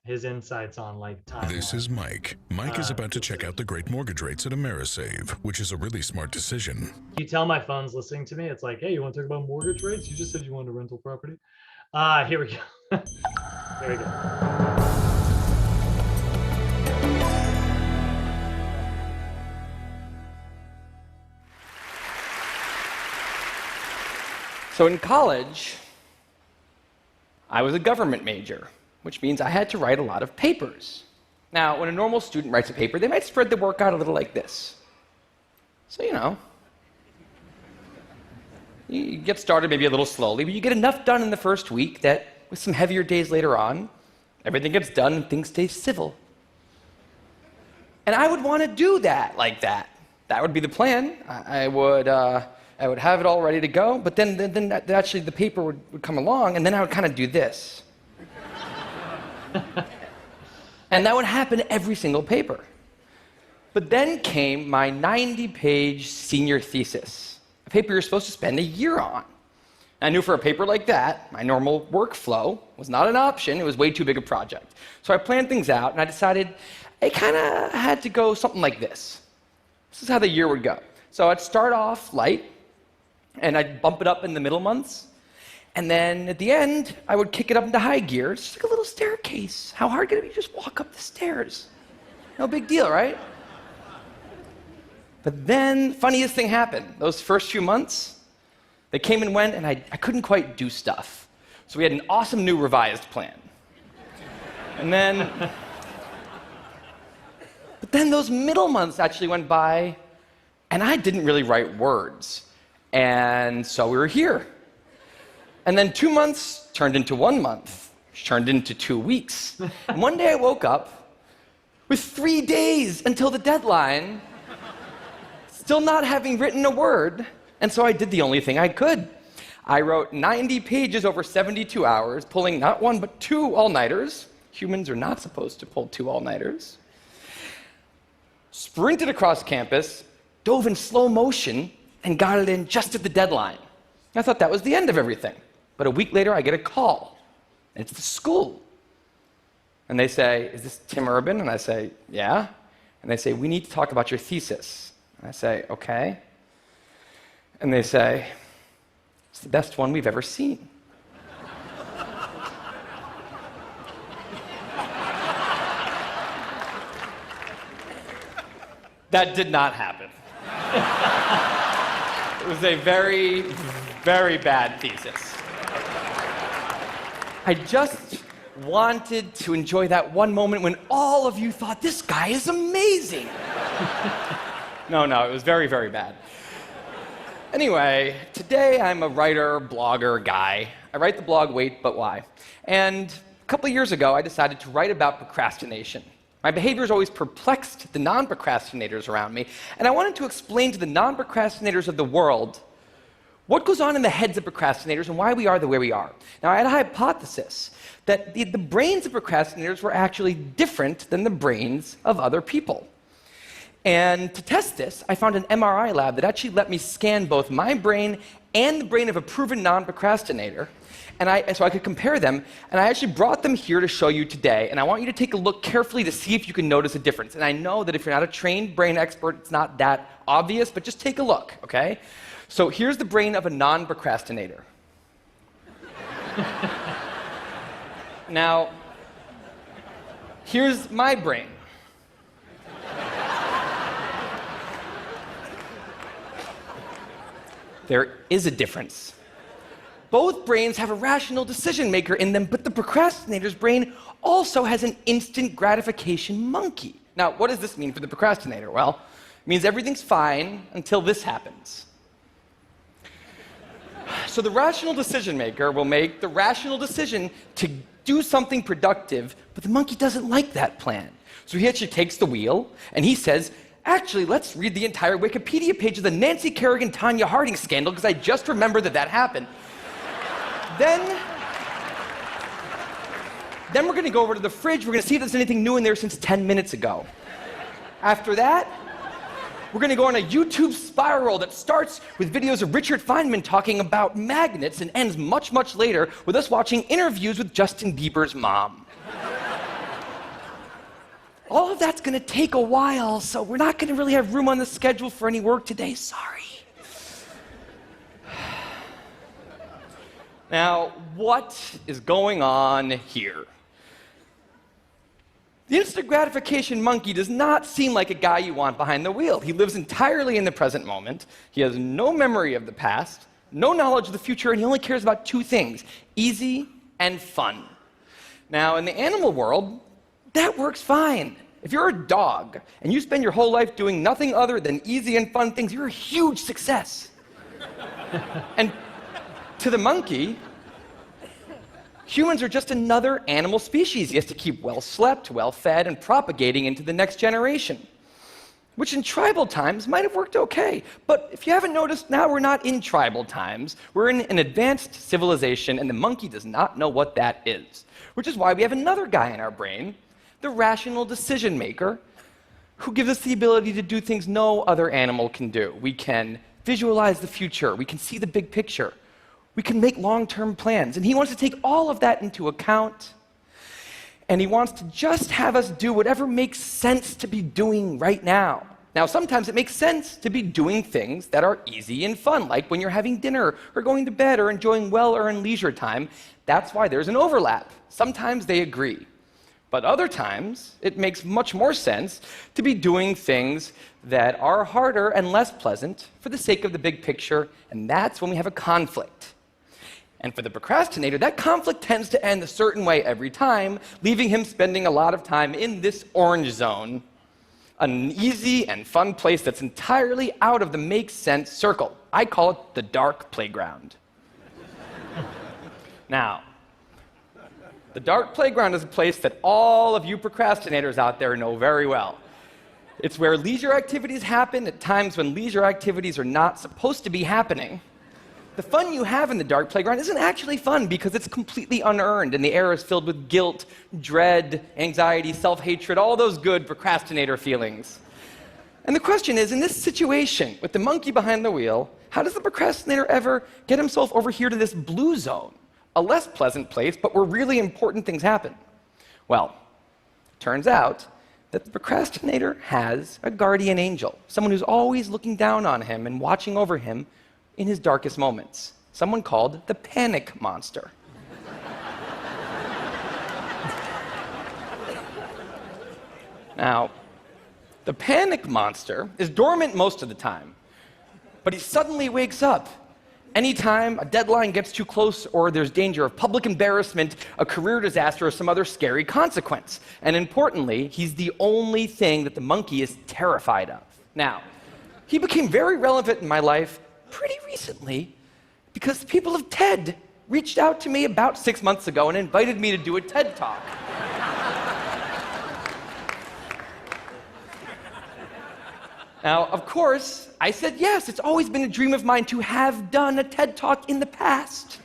his insights on time. This is Mike. Mike is about to check out the great mortgage rates at AmeriSave, which is a really smart decision. You tell my phone's listening to me. It's like, hey, you want to talk about mortgage rates? You just said you wanted a rental property. Here we go. There we go. So in college, I was a government major, which means I had to write a lot of papers. Now, when a normal student writes a paper, they might spread the work out a little like this. So, you get started maybe a little slowly, but you get enough done in the first week that with some heavier days later on, everything gets done and things stay civil. And I would want to do that like that. That would be the plan. I would have it all ready to go, but then actually the paper would come along, and then I would kind of do this. And that would happen every single paper. But then came my 90-page senior thesis, a paper you're supposed to spend a year on. I knew for a paper like that, my normal workflow was not an option. It was way too big a project. So I planned things out, and I decided I kind of had to go something like this. This is how the year would go. So I'd start off light, and I'd bump it up in the middle months. And then at the end, I would kick it up into high gear. It's just like a little staircase. How hard could it be to just walk up the stairs? No big deal, right? But then, funniest thing happened. Those first few months, they came and went, and I couldn't quite do stuff. So we had an awesome new revised plan. And then, but then those middle months actually went by, and I didn't really write words. And so we were here. And then 2 months turned into 1 month, which turned into 2 weeks. And one day I woke up with 3 days until the deadline, still not having written a word. And so I did the only thing I could. I wrote 90 pages over 72 hours, pulling not one but 2 all-nighters. Humans are not supposed to pull 2 all-nighters. Sprinted across campus, dove in slow motion, and got it in just at the deadline. I thought that was the end of everything. But a week later, I get a call. And it's the school. And they say, is this Tim Urban? And I say, yeah. And they say, we need to talk about your thesis. And I say, okay. And they say, it's the best one we've ever seen. That did not happen. It was a very, very bad thesis. I just wanted to enjoy that one moment when all of you thought, this guy is amazing. No, it was very, very bad. Anyway, today I'm a writer, blogger guy. I write the blog Wait, But Why? And a couple of years ago, I decided to write about procrastination. My behaviors always perplexed the non-procrastinators around me, and I wanted to explain to the non-procrastinators of the world what goes on in the heads of procrastinators and why we are the way we are. Now, I had a hypothesis that the brains of procrastinators were actually different than the brains of other people. And to test this, I found an MRI lab that actually let me scan both my brain and the brain of a proven non-procrastinator, so I could compare them, and I actually brought them here to show you today, and I want you to take a look carefully to see if you can notice a difference. And I know that if you're not a trained brain expert, it's not that obvious, but just take a look, okay? So here's the brain of a non-procrastinator. Now, here's my brain. There is a difference. both brains have a rational decision maker in them, but the procrastinator's brain also has an instant gratification monkey. Now, what does this mean for the procrastinator? Well, it means everything's fine until this happens. So the rational decision maker will make the rational decision to do something productive, but the monkey doesn't like that plan. So he actually takes the wheel and he says, actually, let's read the entire Wikipedia page of the Nancy Kerrigan-Tanya Harding scandal, because I just remembered that happened. Then we're going to go over to the fridge. We're going to see if there's anything new in there since 10 minutes ago. After that, we're going to go on a YouTube spiral that starts with videos of Richard Feynman talking about magnets and ends much, much later with us watching interviews with Justin Bieber's mom. All of that's going to take a while, so we're not going to really have room on the schedule for any work today. Sorry. Now, what is going on here? The instant gratification monkey does not seem like a guy you want behind the wheel. He lives entirely in the present moment. He has no memory of the past, no knowledge of the future, and he only cares about two things: easy and fun. Now, in the animal world, that works fine. If you're a dog and you spend your whole life doing nothing other than easy and fun things, you're a huge success. And to the monkey, humans are just another animal species. He has to keep well slept, well fed, and propagating into the next generation, which in tribal times might have worked okay. But if you haven't noticed, now we're not in tribal times. We're in an advanced civilization, and the monkey does not know what that is, which is why we have another guy in our brain, the rational decision maker, who gives us the ability to do things no other animal can do. We can visualize the future. We can see the big picture. We can make long-term plans. And he wants to take all of that into account. And he wants to just have us do whatever makes sense to be doing right now. Now, sometimes it makes sense to be doing things that are easy and fun, like when you're having dinner or going to bed or enjoying well-earned leisure time. That's why there's an overlap. Sometimes they agree. But other times, it makes much more sense to be doing things that are harder and less pleasant for the sake of the big picture, and that's when we have a conflict. And for the procrastinator, that conflict tends to end a certain way every time, leaving him spending a lot of time in this orange zone, an easy and fun place that's entirely out of the make sense circle. I call it the dark playground. Now, the dark playground is a place that all of you procrastinators out there know very well. It's where leisure activities happen at times when leisure activities are not supposed to be happening. The fun you have in the dark playground isn't actually fun because it's completely unearned and the air is filled with guilt, dread, anxiety, self-hatred, all those good procrastinator feelings. And the question is, in this situation with the monkey behind the wheel, how does the procrastinator ever get himself over here to this blue zone? A less pleasant place, but where really important things happen? Well, turns out that the procrastinator has a guardian angel, someone who's always looking down on him and watching over him in his darkest moments, someone called the panic monster. Now, the panic monster is dormant most of the time, but he suddenly wakes up anytime a deadline gets too close or there's danger of public embarrassment, a career disaster, or some other scary consequence. And importantly, he's the only thing that the monkey is terrified of. Now, he became very relevant in my life pretty recently because the people of TED reached out to me about 6 months ago and invited me to do a TED Talk. Now, of course, I said yes. It's always been a dream of mine to have done a TED Talk in the past.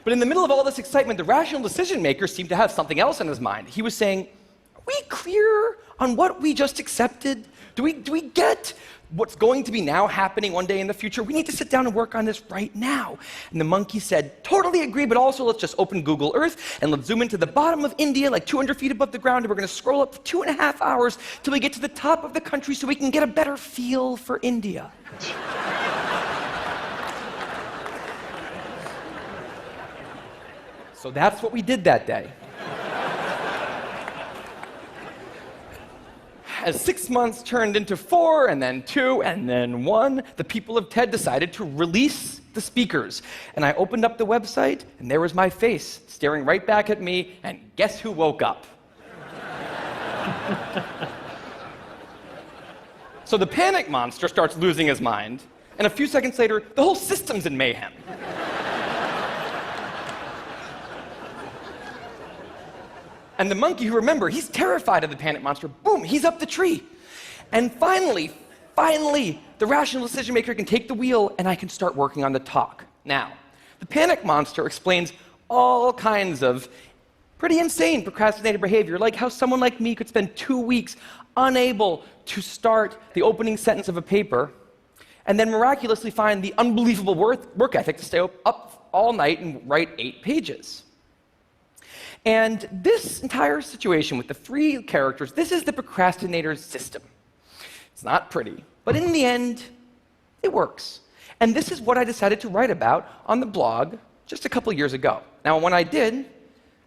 But in the middle of all this excitement, the rational decision maker seemed to have something else on his mind. He was saying, are we clear on what we just accepted? Do we get what's going to be now happening one day in the future? We need to sit down and work on this right now. And the monkey said, totally agree, but also let's just open Google Earth and let's zoom into the bottom of India, like 200 feet above the ground, and we're going to scroll up for 2.5 hours till we get to the top of the country so we can get a better feel for India. So that's what we did that day. as 6 months turned into 4, and then 2, and then 1, the people of TED decided to release the speakers. And I opened up the website, and there was my face staring right back at me, and guess who woke up? So the panic monster starts losing his mind, and a few seconds later, the whole system's in mayhem. And the monkey, who, remember, he's terrified of the panic monster, boom, he's up the tree. And finally, the rational decision maker can take the wheel, and I can start working on the talk. Now, the panic monster explains all kinds of pretty insane procrastinated behavior, like how someone like me could spend 2 weeks unable to start the opening sentence of a paper, and then miraculously find the unbelievable work ethic to stay up all night and write 8 pages. And this entire situation with the 3 characters, this is the procrastinator's system. It's not pretty, but in the end, it works. And this is what I decided to write about on the blog just a couple years ago. Now, when I did,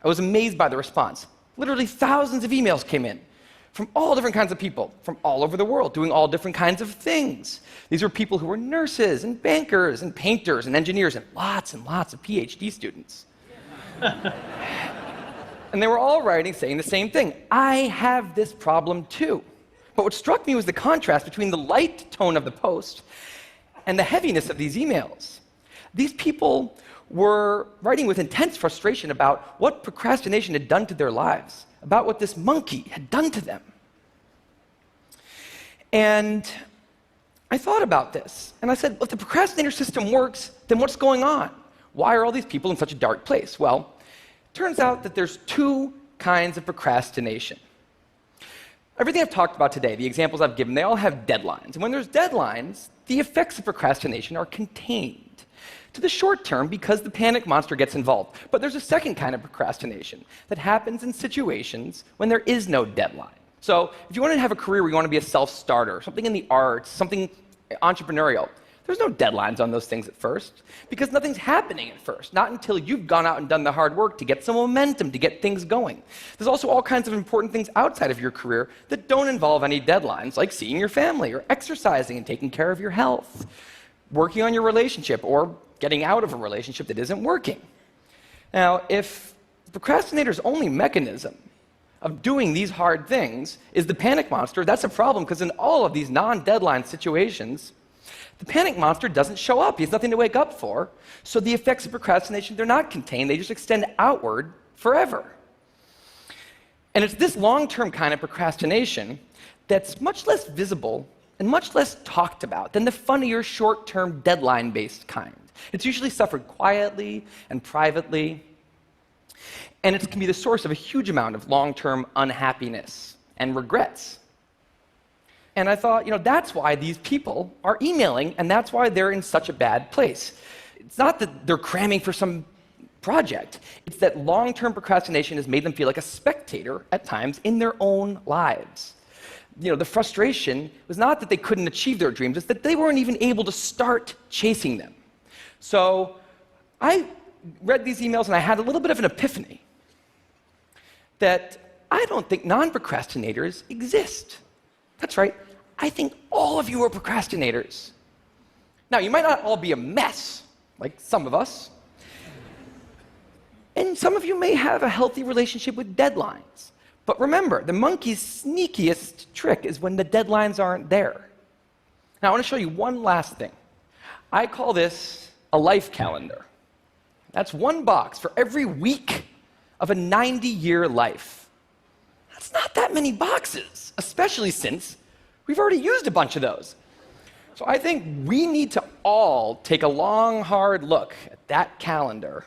I was amazed by the response. Literally thousands of emails came in from all different kinds of people, from all over the world, doing all different kinds of things. These were people who were nurses and bankers and painters and engineers and lots of PhD students. And they were all writing saying the same thing. I have this problem too. But what struck me was the contrast between the light tone of the post and the heaviness of these emails. These people were writing with intense frustration about what procrastination had done to their lives, about what this monkey had done to them. And I thought about this, and I said, if the procrastinator system works, then what's going on? Why are all these people in such a dark place? Well, turns out that there's 2 kinds of procrastination. Everything I've talked about today, the examples I've given, they all have deadlines. And when there's deadlines, the effects of procrastination are contained to the short term because the panic monster gets involved. But there's a second kind of procrastination that happens in situations when there is no deadline. So if you want to have a career where you want to be a self-starter, something in the arts, something entrepreneurial, there's no deadlines on those things at first, because nothing's happening at first, not until you've gone out and done the hard work to get some momentum, to get things going. There's also all kinds of important things outside of your career that don't involve any deadlines, like seeing your family, or exercising and taking care of your health, working on your relationship, or getting out of a relationship that isn't working. Now, if the procrastinator's only mechanism of doing these hard things is the panic monster, that's a problem, because in all of these non-deadline situations, the panic monster doesn't show up. He has nothing to wake up for. So the effects of procrastination, they're not contained. They just extend outward forever. And it's this long-term kind of procrastination that's much less visible and much less talked about than the funnier, short-term, deadline-based kind. It's usually suffered quietly and privately. And it can be the source of a huge amount of long-term unhappiness and regrets. And I thought, that's why these people are emailing, and that's why they're in such a bad place. It's not that they're cramming for some project. It's that long-term procrastination has made them feel like a spectator at times in their own lives. The frustration was not that they couldn't achieve their dreams, it's that they weren't even able to start chasing them. So I read these emails, and I had a little bit of an epiphany that I don't think non-procrastinators exist. That's right. I think all of you are procrastinators. Now, you might not all be a mess, like some of us. And some of you may have a healthy relationship with deadlines. But remember, the monkey's sneakiest trick is when the deadlines aren't there. Now, I want to show you one last thing. I call this a life calendar. That's 1 box for every week of a 90-year life. That's not that many boxes, especially since we've already used a bunch of those. So I think we need to all take a long, hard look at that calendar.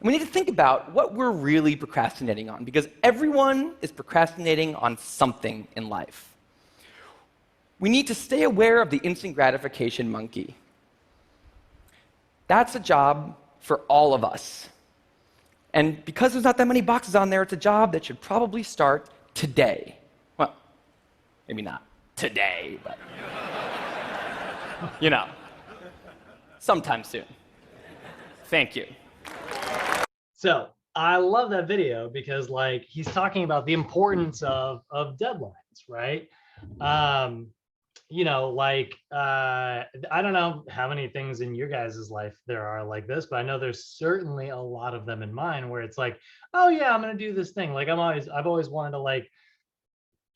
And we need to think about what we're really procrastinating on, because everyone is procrastinating on something in life. We need to stay aware of the instant gratification monkey. That's a job for all of us. And because there's not that many boxes on there, it's a job that should probably start today. Well, maybe not today, but sometime soon. Thank you. So I love that video because like he's talking about the importance of deadlines, right? You know, like I don't know how many things in your guys' life there are like this, but I know there's certainly a lot of them in mine where it's like, oh yeah, I'm gonna do this thing. Like I've always wanted to like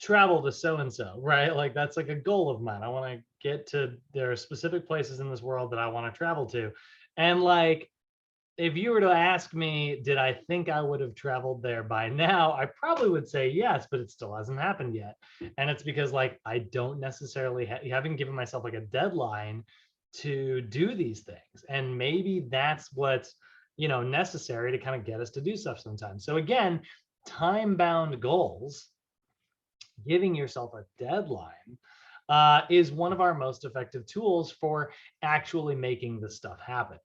travel to so and so, right? Like that's like a goal of mine. I want to get to, there are specific places in this world that I want to travel to. And like if you were to ask me, did I think I would have traveled there by now? I probably would say yes, but it still hasn't happened yet. And it's because like I don't necessarily haven't given myself like a deadline to do these things. And maybe that's what's, you know, necessary to kind of get us to do stuff sometimes. So again, time-bound goals, giving yourself a deadline is one of our most effective tools for actually making this stuff happen.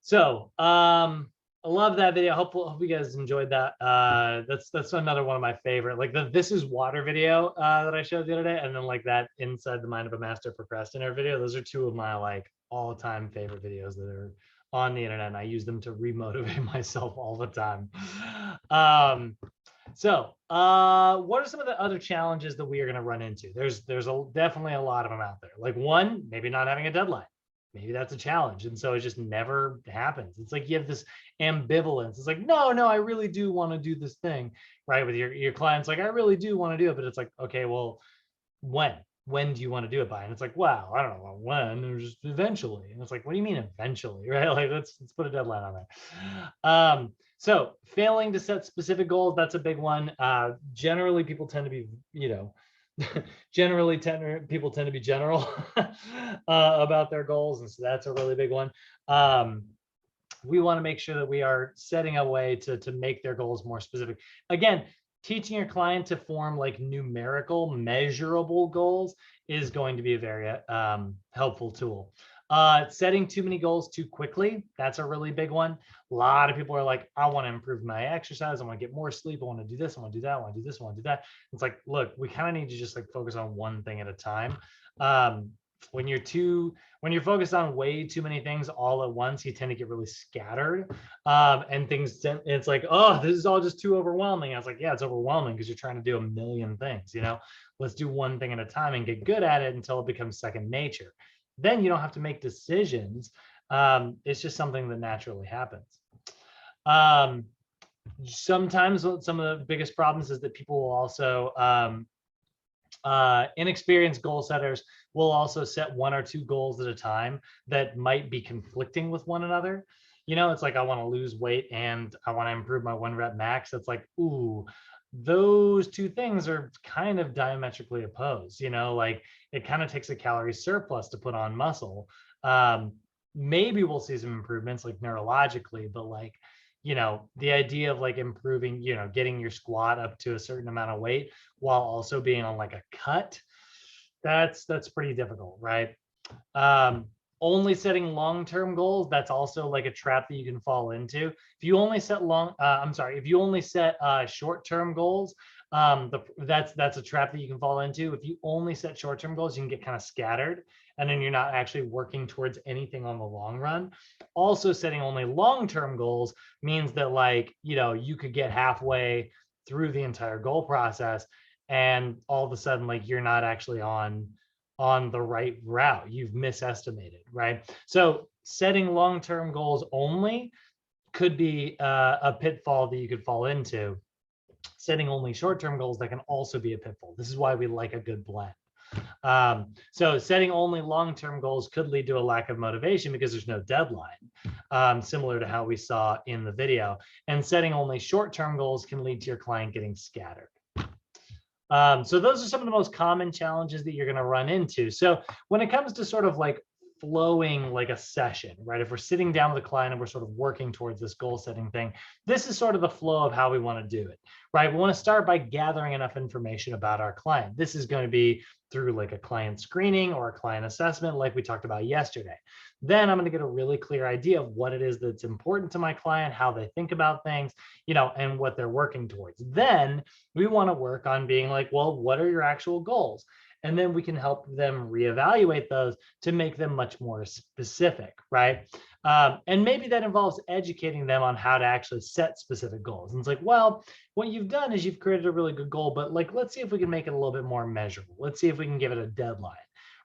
So I love that video. Hope you guys enjoyed that. That's another one of my favorite, like the This Is Water video that I showed the other day, and then like that Inside the Mind of a Master Procrastinator video. Those are two of my like all-time favorite videos that are on the internet, and I use them to remotivate myself all the time. So what are some of the other challenges that we are going to run into? There's definitely a lot of them out there. Like one, maybe not having a deadline. Maybe that's a challenge. And so it just never happens. It's like you have this ambivalence. It's like, no, I really do want to do this thing, right? With your clients, like, I really do want to do it. But it's like, okay, well, when do you want to do it by? And it's like, wow, I don't know when, or just eventually. And it's like, what do you mean eventually, right? Like, let's put a deadline on there. So failing to set specific goals, that's a big one. Generally, people tend to be, you know, people tend to be general about their goals, and so that's a really big one. We want to make sure that we are setting a way to make their goals more specific. Again, teaching your client to form like numerical, measurable goals is going to be a very helpful tool. Setting too many goals too quickly, that's a really big one. A lot of people are like, I want to improve my exercise, I want to get more sleep, I want to do this, I want to do that, I want to do this, I want to do that. It's like, look, we kind of need to just like focus on one thing at a time. When you're focused on way too many things all at once, you tend to get really scattered, and it's like, oh, this is all just too overwhelming. I was like, yeah, it's overwhelming because you're trying to do a million things, you know. Let's do one thing at a time and get good at it until it becomes second nature. Then you don't have to make decisions. It's just something that naturally happens. Sometimes some of the biggest problems is that people will also, inexperienced goal setters will also set one or two goals at a time that might be conflicting with one another. You know, it's like, I want to lose weight and I want to improve my 1 rep max. It's like, ooh, those two things are kind of diametrically opposed. You know, like it kind of takes a calorie surplus to put on muscle. Maybe we'll see some improvements like neurologically, but like, you know, the idea of like improving, you know, getting your squat up to a certain amount of weight while also being on like a cut, that's pretty difficult, right? Only setting long-term goals, that's also like a trap that you can fall into. If you only set if you only set short-term goals, that's a trap that you can fall into. If you only set short-term goals, you can get kind of scattered, and then you're not actually working towards anything on the long run. Also, setting only long-term goals means that, like, you know, you could get halfway through the entire goal process, and all of a sudden, like, you're not actually on the right route. You've misestimated, right? So setting long-term goals only could be a pitfall that you could fall into. Setting only short-term goals, that can also be a pitfall. This is why we like a good blend. So setting only long-term goals could lead to a lack of motivation because there's no deadline, similar to how we saw in the video. And setting only short-term goals can lead to your client getting scattered. So those are some of the most common challenges that you're going to run into. So when it comes to sort of like flowing like a session, right? If we're sitting down with a client and we're sort of working towards this goal setting thing, this is sort of the flow of how we want to do it, right? We want to start by gathering enough information about our client. This is going to be through like a client screening or a client assessment, like we talked about yesterday. Then I'm going to get a really clear idea of what it is that's important to my client, how they think about things, you know, and what they're working towards. Then we want to work on being like, well, what are your actual goals? And then we can help them reevaluate those to make them much more specific, right? And maybe that involves educating them on how to actually set specific goals. And it's like, well, what you've done is you've created a really good goal, but like, let's see if we can make it a little bit more measurable. Let's see if we can give it a deadline,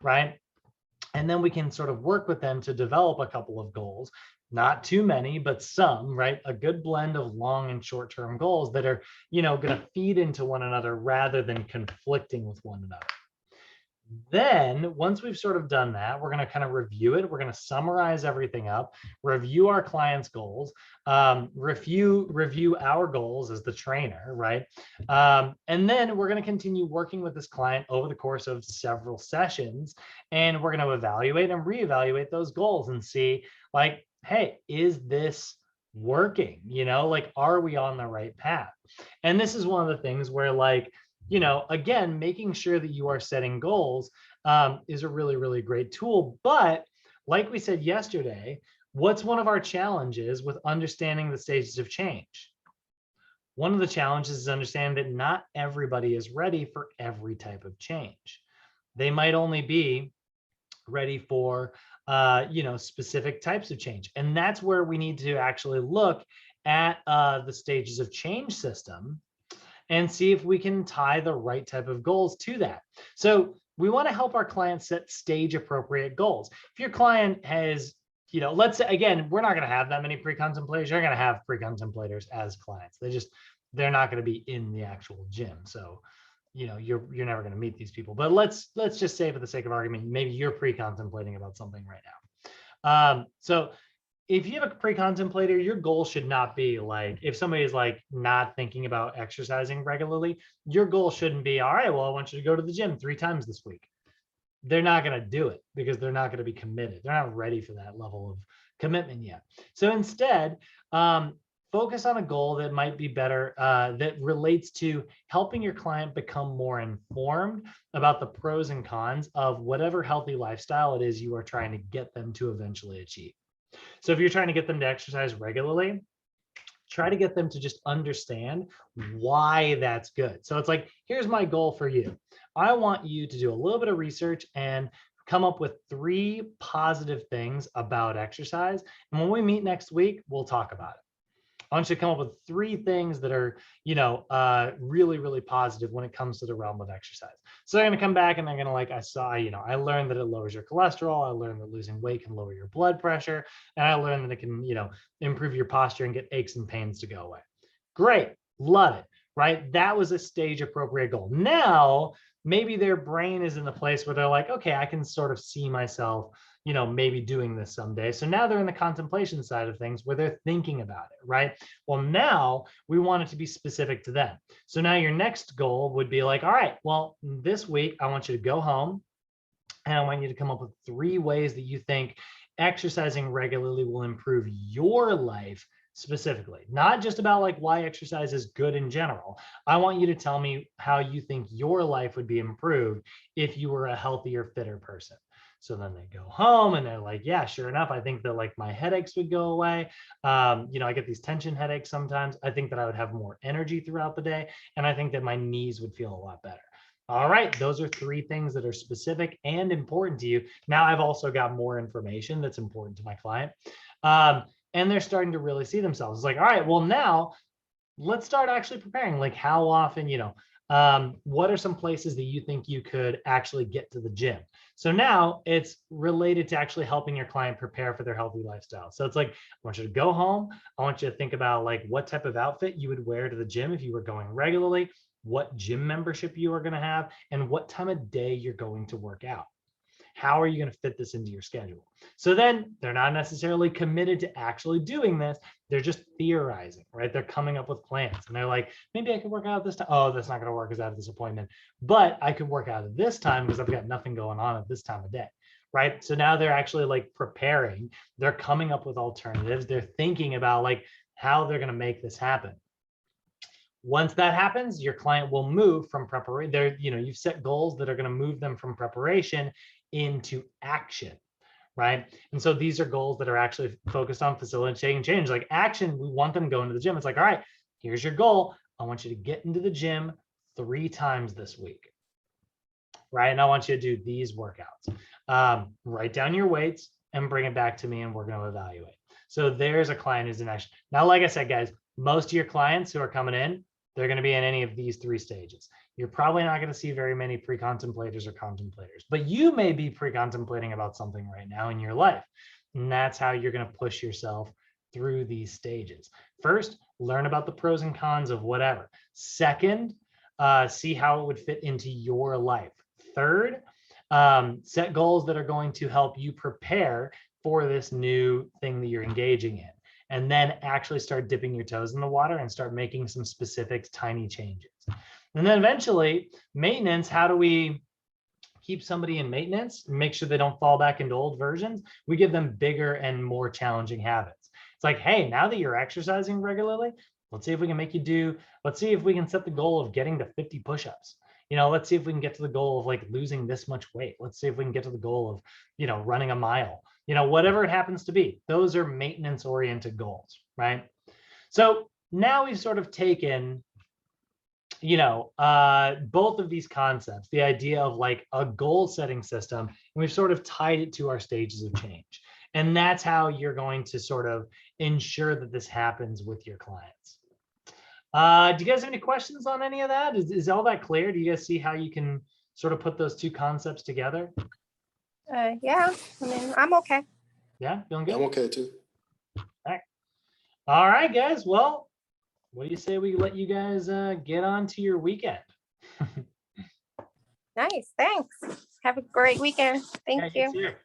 right? And then we can sort of work with them to develop a couple of goals, not too many, but some, right? A good blend of long and short-term goals that are, going to feed into one another rather than conflicting with one another. Then once we've sort of done that, we're going to kind of review it. We're going to summarize everything up, review our client's goals, review our goals as the trainer, right? And then we're going to continue working with this client over the course of several sessions. And we're going to evaluate and reevaluate those goals and see like, hey, is this working? Like, are we on the right path? And this is one of the things where like, again, making sure that you are setting goals is a really, really great tool. But like we said yesterday, what's one of our challenges with understanding the stages of change? One of the challenges is understanding that not everybody is ready for every type of change. They might only be ready for, specific types of change. And that's where we need to actually look at the stages of change system and see if we can tie the right type of goals to that. So we want to help our clients set stage appropriate goals. If your client has, let's say, again, we're not going to have that many pre-contemplators. You're going to have pre-contemplators as clients. They're not going to be in the actual gym. So, you're never going to meet these people. But let's just say, for the sake of argument, maybe you're pre-contemplating about something right now. So if you have a pre-contemplator, your goal should not be like, if somebody is like not thinking about exercising regularly, your goal shouldn't be, all right, well, I want you to go to the gym 3 times this week. They're not going to do it because they're not going to be committed. They're not ready for that level of commitment yet. So instead, focus on a goal that might be better, that relates to helping your client become more informed about the pros and cons of whatever healthy lifestyle it is you are trying to get them to eventually achieve. So if you're trying to get them to exercise regularly, try to get them to just understand why that's good. So it's like, here's my goal for you. I want you to do a little bit of research and come up with 3 positive things about exercise. And when we meet next week, we'll talk about it. I want you to come up with 3 things that are, really, really positive when it comes to the realm of exercise. So they're going to come back and they're going to like, I learned that it lowers your cholesterol. I learned that losing weight can lower your blood pressure. And I learned that it can, improve your posture and get aches and pains to go away. Great. Love it. Right. That was a stage appropriate goal. Now, maybe their brain is in the place where they're like, okay, I can sort of see myself, maybe doing this someday. So now they're in the contemplation side of things where they're thinking about it, right? Well, now we want it to be specific to them. So now your next goal would be like, all right, well, this week, I want you to go home and I want you to come up with 3 ways that you think exercising regularly will improve your life specifically, not just about like why exercise is good in general. I want you to tell me how you think your life would be improved if you were a healthier, fitter person. So then they go home and they're like, yeah, sure enough, I think that like my headaches would go away. I get these tension headaches sometimes. I think that I would have more energy throughout the day. And I think that my knees would feel a lot better. All right, those are 3 things that are specific and important to you. Now I've also got more information that's important to my client. And they're starting to really see themselves. It's like, all right, well, now let's start actually preparing. Like how often, what are some places that you think you could actually get to the gym? So now it's related to actually helping your client prepare for their healthy lifestyle. So it's like, I want you to go home. I want you to think about like what type of outfit you would wear to the gym if you were going regularly, what gym membership you are going to have, and what time of day you're going to work out. How are you going to fit this into your schedule? So then they're not necessarily committed to actually doing this. They're just theorizing, right? They're coming up with plans and they're like, maybe I could work out this time. Oh, that's not going to work because I have this appointment, but I could work out at this time because I've got nothing going on at this time of day, right? So now they're actually like preparing. They're coming up with alternatives. They're thinking about like how they're going to make this happen. Once that happens, your client will move from preparation. You've set goals that are going to move them from preparation into action, right? And so these are goals that are actually focused on facilitating change. Like action, we want them going to the gym. It's like, all right, here's your goal. I want you to get into the gym 3 times this week, right? And I want you to do these workouts. Write down your weights and bring it back to me, and we're going to evaluate. So there's a client who's in action. Now, like I said, guys, most of your clients who are coming in, they're going to be in any of these 3 stages. You're probably not going to see very many pre-contemplators or contemplators, but you may be pre-contemplating about something right now in your life. And that's how you're going to push yourself through these stages. First, learn about the pros and cons of whatever. Second, see how it would fit into your life. Third, set goals that are going to help you prepare for this new thing that you're engaging in. And then actually start dipping your toes in the water and start making some specific tiny changes. And then eventually, maintenance, how do we keep somebody in maintenance, make sure they don't fall back into old versions? We give them bigger and more challenging habits. It's like, hey, now that you're exercising regularly, let's see if we can make you do, let's see if we can set the goal of getting to 50 push-ups. You know, let's see if we can get to the goal of like losing this much weight. Let's see if we can get to the goal of, you know, running a mile, you know, whatever it happens to be. Those are maintenance oriented goals, right? So now we've sort of taken, you know, both of these concepts, the idea of like a goal setting system, and we've sort of tied it to our stages of change. And that's how you're going to sort of ensure that this happens with your clients. Do you guys have any questions on any of that? Is all that clear? Do you guys see how you can sort of put those 2 concepts together? Yeah, I mean, I'm okay. Yeah, feeling good? I'm okay too. All right, guys. Well, what do you say we let you guys get on to your weekend? Nice, thanks. Have a great weekend. Thank Yeah, you. you too.